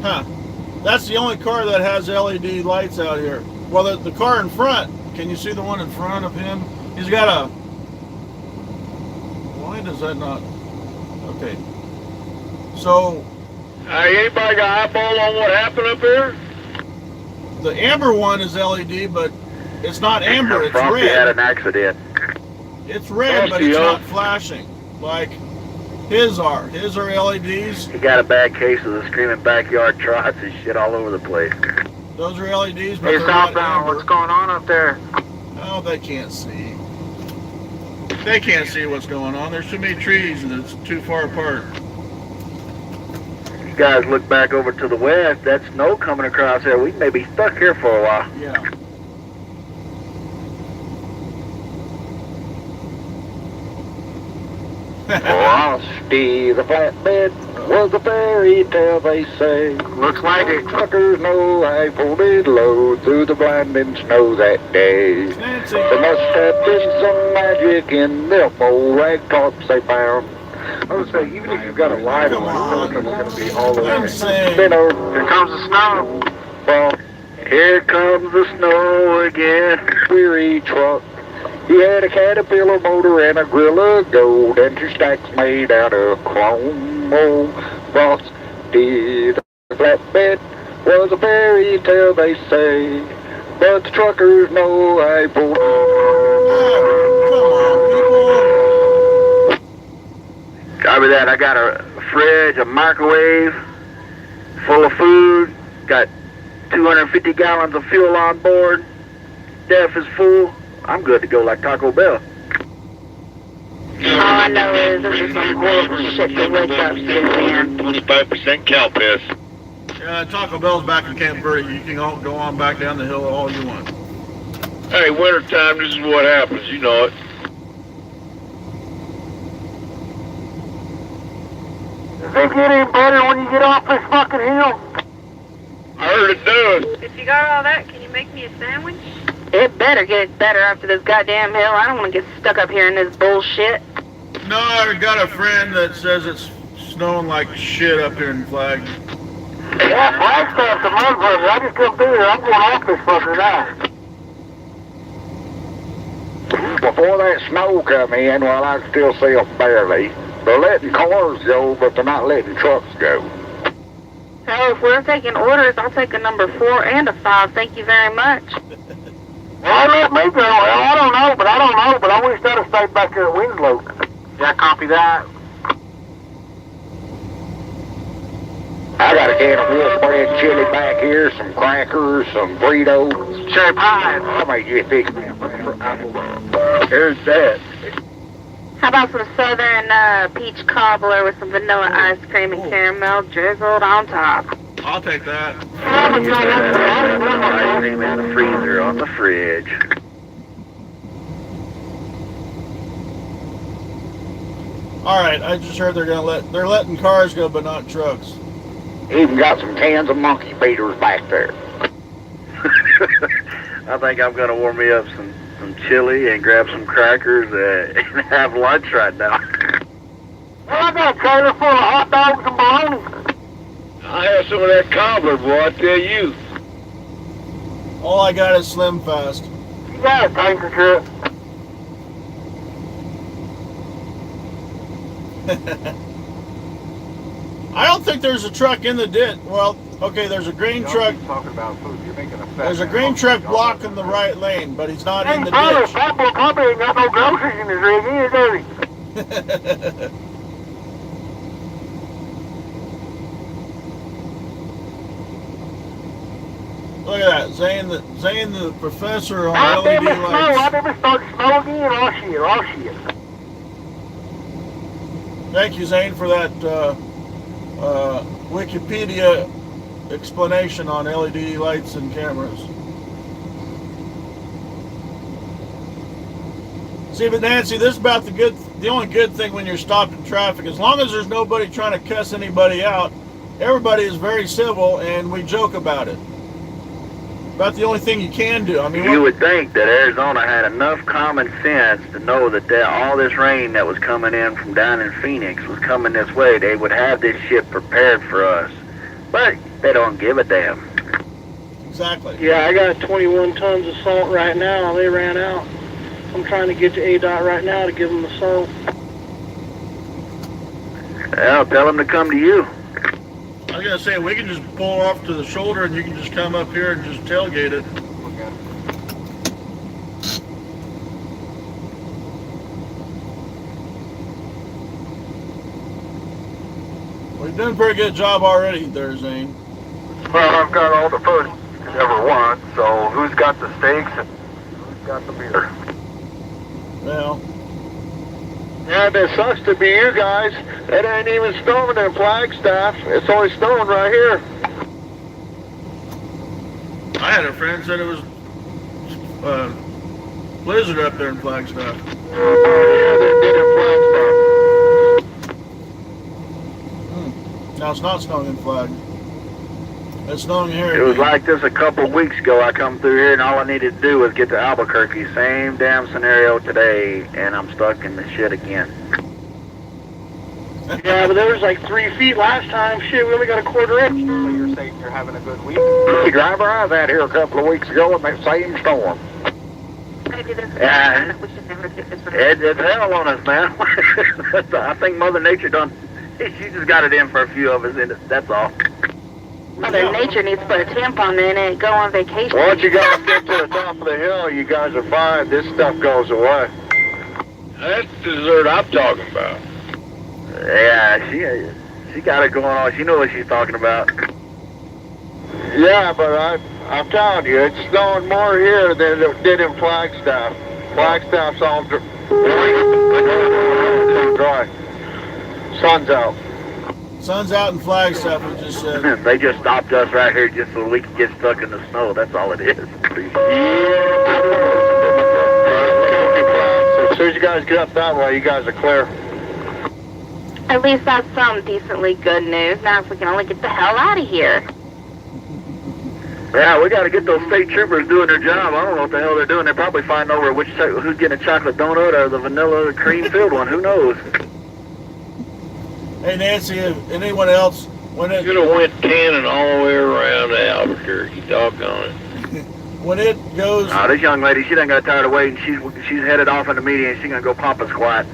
Huh. That's the only car that has LED lights out here. Well, the car in front, can you see the one in front of him? He's got a... Why does that not... Okay. So... Hey, anybody got eyeball on what happened up here? The amber one is LED, but it's not amber, it's Frosty red. had an accident. It's red, but Frosty, it's huh? not flashing. Like his are. His are LEDs. He got a bad case of the screaming backyard trots and shit all over the place. Those are LEDs, but Hey, they're not Southbound, amber. what's going on up there? Oh, they can't see. They can't see what's going on. There's too many trees and it's too far apart. You guys look back over to the west, that snow coming across there. We may be stuck here for a while. Yeah. Frosty the flatbed was a fairy tale, they say. Looks like it. Truckers know I pulled it low through the blinding snow that day. Nancy. There must have been some magic in them old rag tops they found. I would say, even if you've got a light on, it's going to be all the I'm way. saying. Been over Here comes the snow. from Here comes the snow again. weary truck. He had a Caterpillar motor and a grill of gold and two stacks made out of chrome. Oh, Frosty the flatbed was a fairy tale, they say, but the truckers know I pulled. Oh, come on, Copy that. I got a fridge, a microwave full of food. Got 250 gallons of fuel on board. Def is full. I'm good to go like Taco Bell. All I know is this is some horrible shit to wake up to, man. 25% cow piss. people. Taco Bell's back in Camp Verde. You can all go on back down the hill all you want. Hey, wintertime, this is what happens. You know it. Does it get any better when you get off this fucking hill? I heard it does. If you got all that, can you make me a sandwich? It better get better after this goddamn hill. I don't want to get stuck up here in this bullshit. No, I got a friend that says it's snowing like shit up here in Flag. Yeah, Flagstaff's a motherfucker. I just come through here. I'm going off this fucker now. Before that snow come in, well, I can still see them barely. They're letting cars go, but they're not letting trucks go. So if we're taking orders, I'll take a number 4 and a 5. Thank you very much. Well, let me go. Well, I don't know, but I wish I'd have stayed back here at Winslow. Yeah, copy that. I got a can of wolf bread chili back here, some crackers, some Fritos. Cherry pie. I may just fix me a Here's that. How about some southern peach cobbler with some vanilla ice cream and caramel drizzled on top? I'll take that. Ice cream in the freezer on the fridge. All right, I just heard they're letting cars go, but not trucks. Even got some cans of monkey feeders back there. I think I'm gonna warm me up some chili and grab some crackers and have lunch right now. Well, I got a trailer full of hot dogs and bologna. I have some of that cobbler, boy, I tell you. All I got is Slim Fast. You got a tanker truck. I don't think there's a truck in the ditch. Well, okay, there's a green truck. Talking about food. You're making a There's a green truck blocking the right lane, but he's not in the Tyler, ditch. Pablo probably ain't got no groceries in his rig either, does he? Look at that, Zane the professor on I LED never snow. I lights. never started snow again. Oh shit. Thank you, Zane, for that Wikipedia explanation on LED lights and cameras. See, but Nancy, this is about the only good thing when you're stopped in traffic. As long as there's nobody trying to cuss anybody out, everybody is very civil and we joke about it. About the only thing you can do. I mean, You would think that Arizona had enough common sense to know that all this rain that was coming in from down in Phoenix was coming this way. They would have this shit prepared for us. But they don't give a damn. Exactly. Yeah, I got 21 tons of salt right now. They ran out. I'm trying to get to ADOT right now to give them the salt. Well, tell them to come to you. I was going to say, we can just pull off to the shoulder and you can just come up here and just tailgate it. Well, you're doing a pretty good job already there, Zane. Well, I've got all the food you could ever want, so who's got the steaks and who's got the beer? Well, Yeah, that sucks to be you guys. It ain't even snowing in Flagstaff. It's only snowing right here. I had a friend said it was blizzard up there in Flagstaff. Yeah, they did in Flagstaff. Now it's not snowing in Flag. It's snowing here. It was like this a couple weeks ago. I come through here and all I needed to do was get to Albuquerque. Same damn scenario today, and I'm stuck in the shit again. Yeah, but there was like 3 feet last time. Shit, we only got a quarter inch. So you're saying you're having a good week? Hey, driver, I was out here a couple of weeks ago in that same storm. Yeah, it's hell on us, man. I think Mother Nature she just got it in for a few of us, and that's all. Mother Nature needs to put a tampon in it and go on vacation. Once you guys get to the top of the hill, you guys are fine. This stuff goes away. That's the dessert I'm talking about. Yeah, she got it going on. She knows what she's talking about. Yeah, but I'm telling you, it's snowing more here than it did in Flagstaff. Flagstaff's all dry. Sun's out. Sun's out in Flagstaff, we just said. They just stopped us right here just so we could get stuck in the snow. That's all it is. As soon as you guys get up that way, you guys are clear. At least that's some decently good news. Now if we can only get the hell out of here. Yeah, we got to get those state troopers doing their job. I don't know what the hell they're doing. They're probably fighting over who's getting a chocolate donut or the vanilla or cream filled one. Who knows? Hey, Nancy, anyone else? When it Should have went cannon all the way around to Albuquerque. Doggone it. when it goes, Oh, this young lady, she done got tired of waiting. She's headed off in the meeting and she's gonna go pop a squat.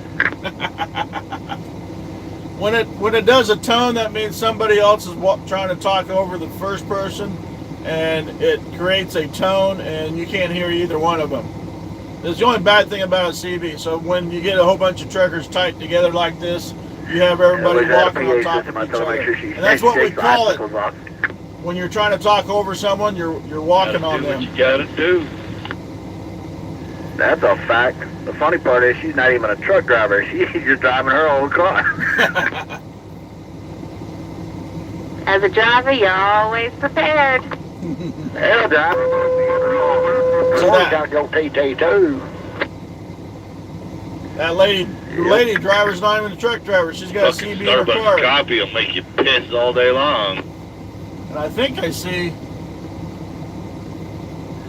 when it does a tone, that means somebody else is trying to talk over the first person, and it creates a tone, and you can't hear either one of them. That's the only bad thing about a CB. So when you get a whole bunch of truckers tight together like this, you have everybody walking on top of each other. And that's what we call it. When you're trying to talk over someone, you're walking on them. You gotta do. That's a fact. The funny part is she's not even a truck driver. She's just driving her own car. As a driver, you're always prepared. Hell, driver. So I gotta go TT too. That lady The lady driver's not even a truck driver. She's got a Fucking CB in her Starbucks car. coffee will make you piss all day long. And I think I see.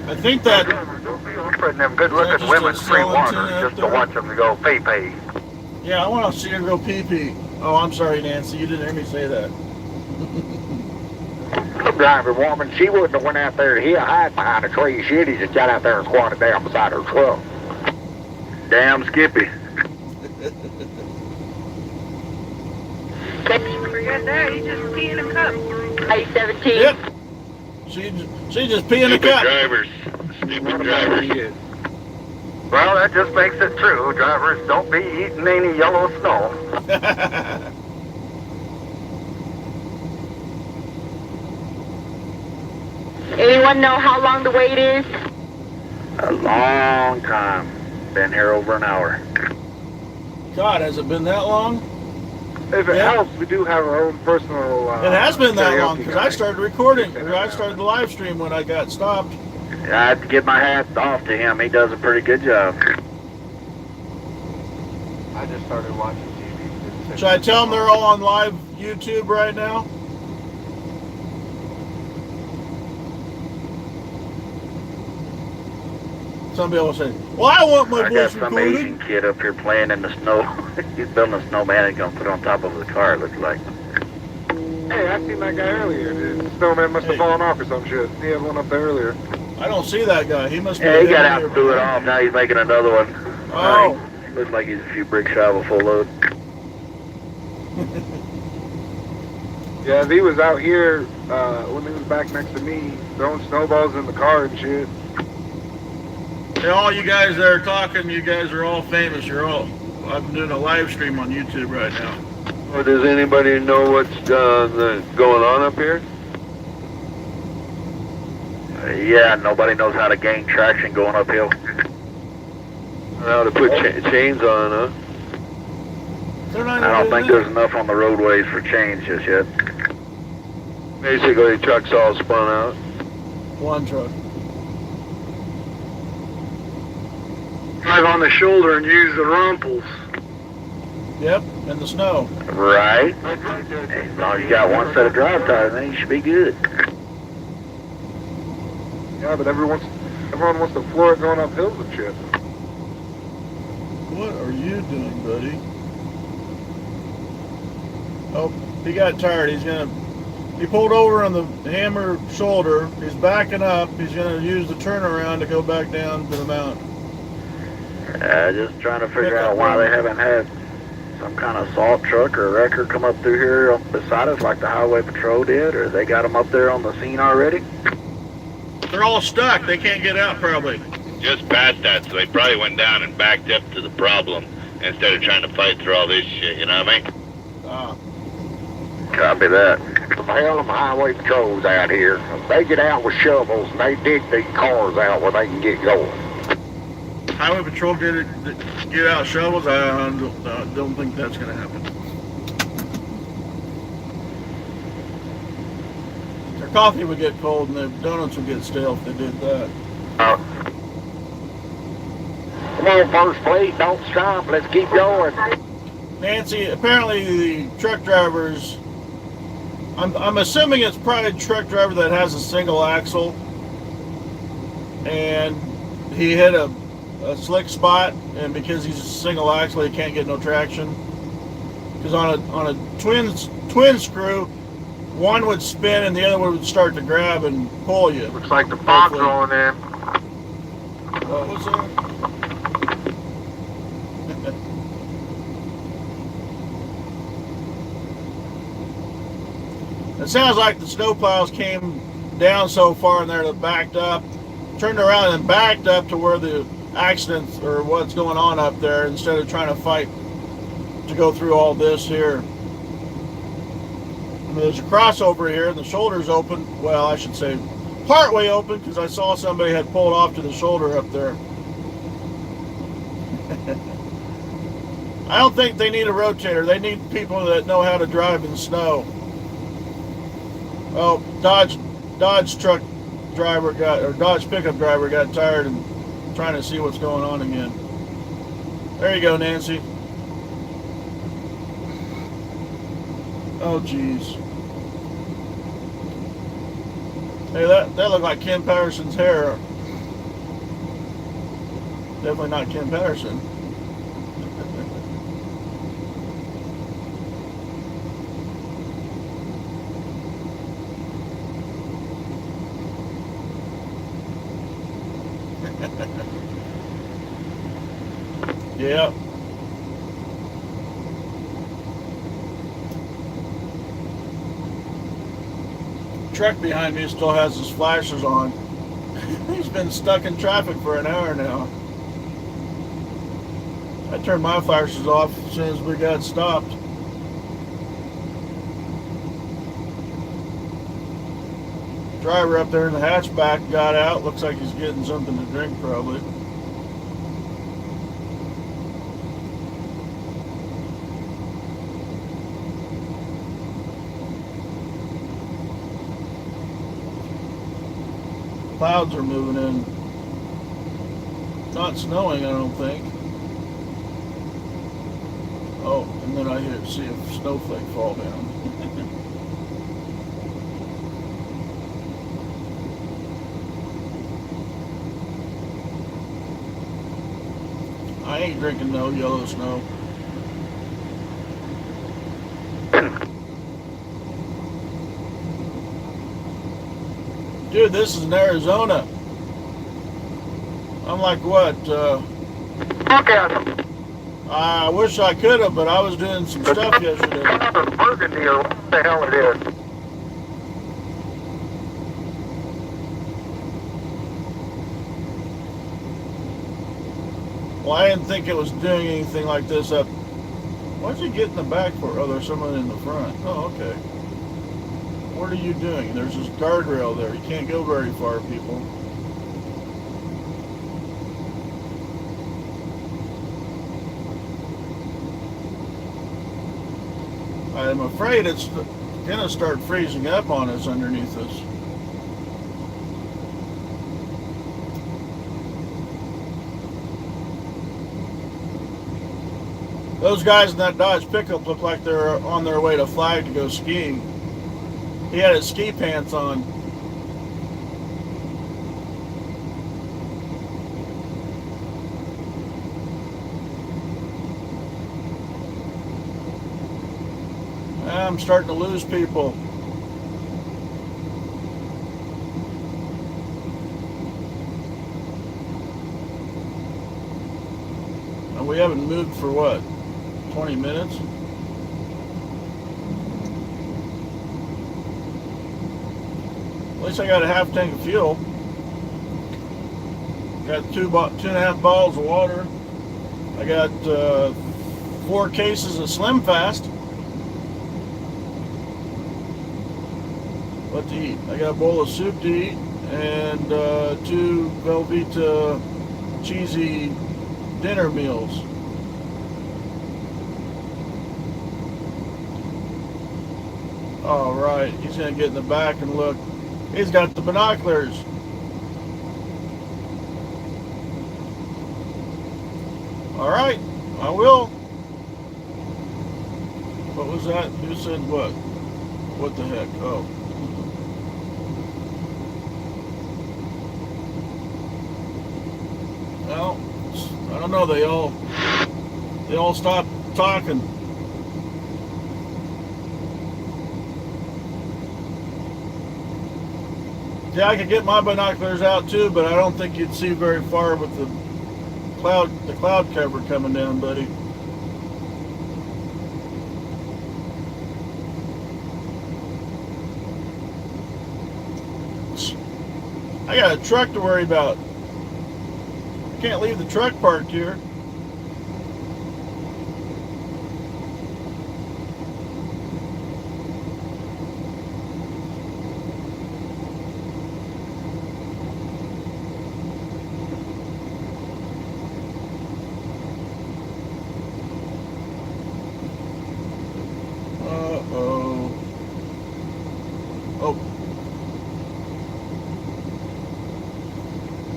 I think that. Don't be offering them good-looking just women a free water skeleton just to out there? watch them go pee-pee. Yeah, I want to see her go pee-pee. Oh, I'm sorry, Nancy. You didn't hear me say that. Driver woman, she wouldn't have went out there to hide behind a tree. She'd have just got out there and squatted down beside her truck. Damn Skippy. Forget that. He just pee in a cup. Hey, 17. Yep. She just pee in the Stupid cup. drivers. Stupid drivers. Well, that just makes it true. Drivers don't be eating any yellow snow. Anyone know how long the wait is? A long time. Been here over an hour. God, has it been that long? If it Yeah. helps, we do have our own personal. It has been that karaoke long because I night. started recording. Or I started the live stream when I got stopped. I have to give my hat off to him. He does a pretty good job. I just started watching TV. Should I tell them they're all on live YouTube right now? Some people say, "Well, I want my I got voice some recorded." Asian kid up here playing in the snow. He's building a snowman and gonna put it on top of the car, it looks like. Hey, I seen that guy earlier. The snowman must have fallen off or some shit. He had one up there earlier. I don't see that guy. He must be. Yeah, he got down out here. and threw it off. Now he's making another one. Oh. Looks like he's a few bricks shy of a full load. Yeah, he was out here when he was back next to me, throwing snowballs in the car and shit. Hey, all you guys that are talking, you guys are all famous. You're all. I'm doing a live stream on YouTube right now. Well, does anybody know what's going on up here? Yeah, nobody knows how to gain traction going uphill. How to put chains on, huh? They're not I don't even think doing there's enough on the roadways for chains just yet. Basically, the truck's all spun out. that. One truck. Drive on the shoulder and use the rumples. Yep, in the snow. Right? As long as you got one set of drive tires, then you should be good. Yeah, but everyone wants to floor it going up hills and shit. What are you doing, buddy? Oh, he got tired. He pulled over on the hammer shoulder. He's backing up. He's gonna use the turnaround to go back down to the mountain. Just trying to figure out why they haven't had some kind of salt truck or wrecker come up through here beside us like the highway patrol did, or they got them up there on the scene already. They're all stuck. They can't get out probably. Just past that, so they probably went down and backed up to the problem instead of trying to fight through all this shit, you know what I mean? Ah. Copy that. The hell of highway patrols out here. They get out with shovels and they dig these cars out where they can get going. Highway patrol get out shovels. I don't think that's gonna happen. Their coffee would get cold and their donuts would get stale if they did that. Come on, first plate, don't stop. Let's keep going. Nancy, apparently the truck drivers, I'm assuming it's probably a truck driver that has a single axle, and he hit a slick spot, and because he's a single axle, he can't get no traction. Because on a twin screw, one would spin and the other one would start to grab and pull you. Looks like the fog's rolling in. What was that? It sounds like the snowplows came down so far and they're backed up, turned around and backed up to where the accidents or what's going on up there instead of trying to fight to go through all this here. I mean, there's a crossover here and the shoulder's open. Well, I should say partway open because I saw somebody had pulled off to the shoulder up there. I don't think they need a rotator. They need people that know how to drive in snow. Oh, Dodge truck driver Dodge pickup driver got tired and trying to see what's going on again. There you go, Nancy. Oh, jeez. Hey, that looked like Ken Patterson's hair. Definitely not Ken Patterson. Yeah. Truck behind me still has his flashers on. He's been stuck in traffic for an hour now. I turned my flashers off as soon as we got stopped. Driver up there in the hatchback got out. Looks like he's getting something to drink probably. Clouds are moving in. Not snowing, I don't think. Oh, and then I see a snowflake fall down. I ain't drinking no yellow snow. Dude, this is in Arizona. I'm like, what? I wish I could have, but I was doing some stuff yesterday. Burgundy or what the hell it is. Well, I didn't think it was doing anything like this up. Why'd you get in the back for? Oh, there's someone in the front. Oh, okay. What are you doing? There's this guardrail there. You can't go very far, people. I'm afraid it's going to start freezing up on us underneath us. Those guys in that Dodge pickup look like they're on their way to Flag to go skiing. He had his ski pants on. I'm starting to lose people. And we haven't moved for what? 20 minutes? At least I got a half tank of fuel. Got 2.5 bottles of water. I got 4 cases of Slim Fast. What to eat? I got a bowl of soup to eat and 2 Velveeta cheesy dinner meals. All right, he's gonna get in the back and look. He's got the binoculars. All right, I will. What was that? Who said what? What the heck? Oh. Well, I don't know. They all stopped talking. Yeah, I could get my binoculars out too, but I don't think you'd see very far with the cloud cover coming down, buddy. I got a truck to worry about. I can't leave the truck parked here.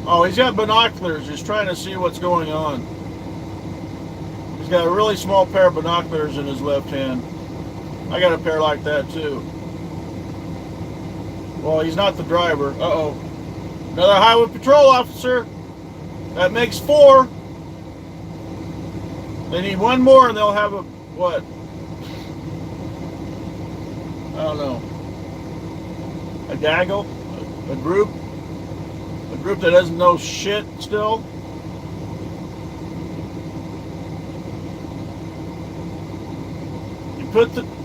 Oh, he's got binoculars. He's trying to see what's going on. He's got a really small pair of binoculars in his left hand. I got a pair like that too. Well, he's not the driver. Uh-oh. Another highway patrol officer. That makes 4. They need one more and they'll have a, what? I don't know. A gaggle? A group? A group that doesn't know shit still?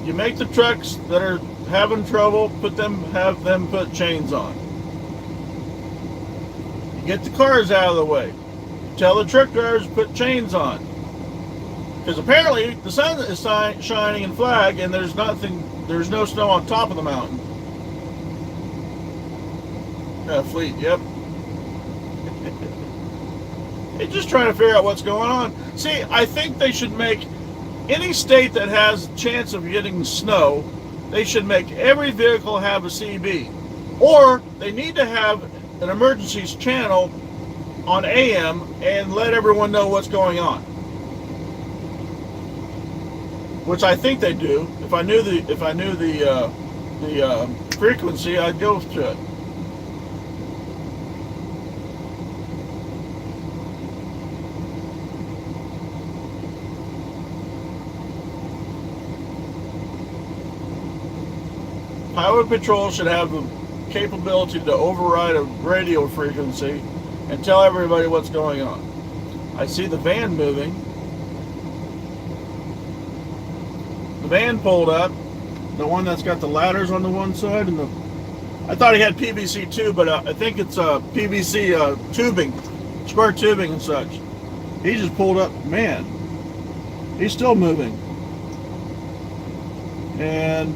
You make the trucks that are having trouble, have them put chains on. You get the cars out of the way. You tell the truck drivers to put chains on. Because apparently the sun is shining in Flag and there's no snow on top of the mountain. Fleet, yep. They're just trying to figure out what's going on. See, I think they should make any state that has a chance of getting snow, they should make every vehicle have a CB. Or they need to have an emergencies channel on AM and let everyone know what's going on. Which I think they do. If I knew the frequency, I'd go to it. Highway Patrol should have the capability to override a radio frequency and tell everybody what's going on. I see the van moving. The van pulled up, the one that's got the ladders on the one side, and I thought he had PVC too, but I think it's PVC tubing, square tubing and such. He just pulled up, man. He's still moving. And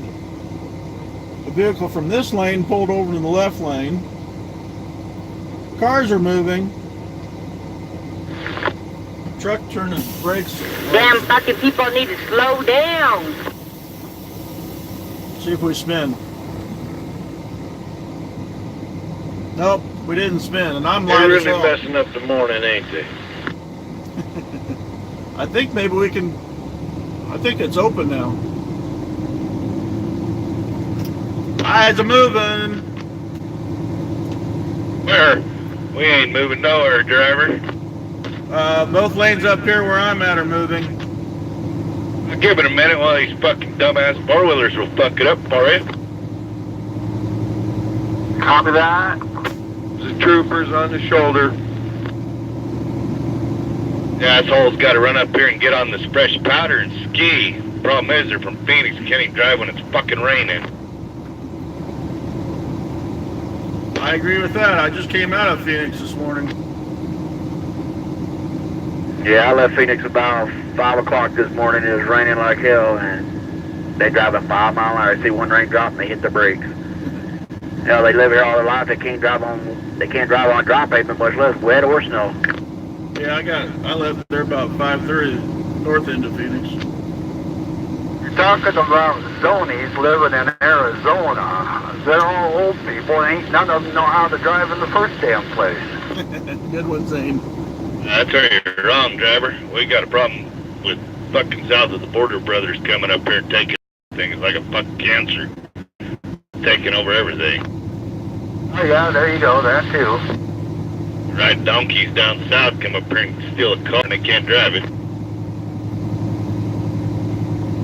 a vehicle from this lane pulled over to the left lane. Cars are moving. Truck turning brakes. Damn fucking people need to slow down. See if we spin. Nope, we didn't spin, and I'm They're light as really hell. messing up the morning, ain't they? I think maybe we can. I think it's open now. Eyes are moving. Where? We ain't moving nowhere, driver. Both lanes up here where I'm at are moving. I'll give it a minute while these fucking dumbass four-wheelers will fuck it up for you. Copy that. The troopers on the shoulder. The assholes gotta run up here and get on this fresh powder and ski. Problem is, they're from Phoenix, can't even drive when it's fucking raining. I agree with that. I just came out of Phoenix this morning. Yeah, I left Phoenix about 5 o'clock this morning. It was raining like hell, and they drive at 5 mile an hour. I see one raindrop, and they hit the brakes. Hell, they live here all their life. They can't drive on dry pavement, much less wet or snow. Yeah, I left there about 5:30, north end of Phoenix. You're talking about zonies living in Arizona. They're all old people, and ain't none of them know how to drive in the first damn place. Good one, Zane. That's where you're wrong, driver. We got a problem with fucking south of the border brothers coming up here and taking things like a fucking cancer. Taking over everything. Oh yeah, there you go, that too. Ride donkeys down south, come up here and steal a car and they can't drive it.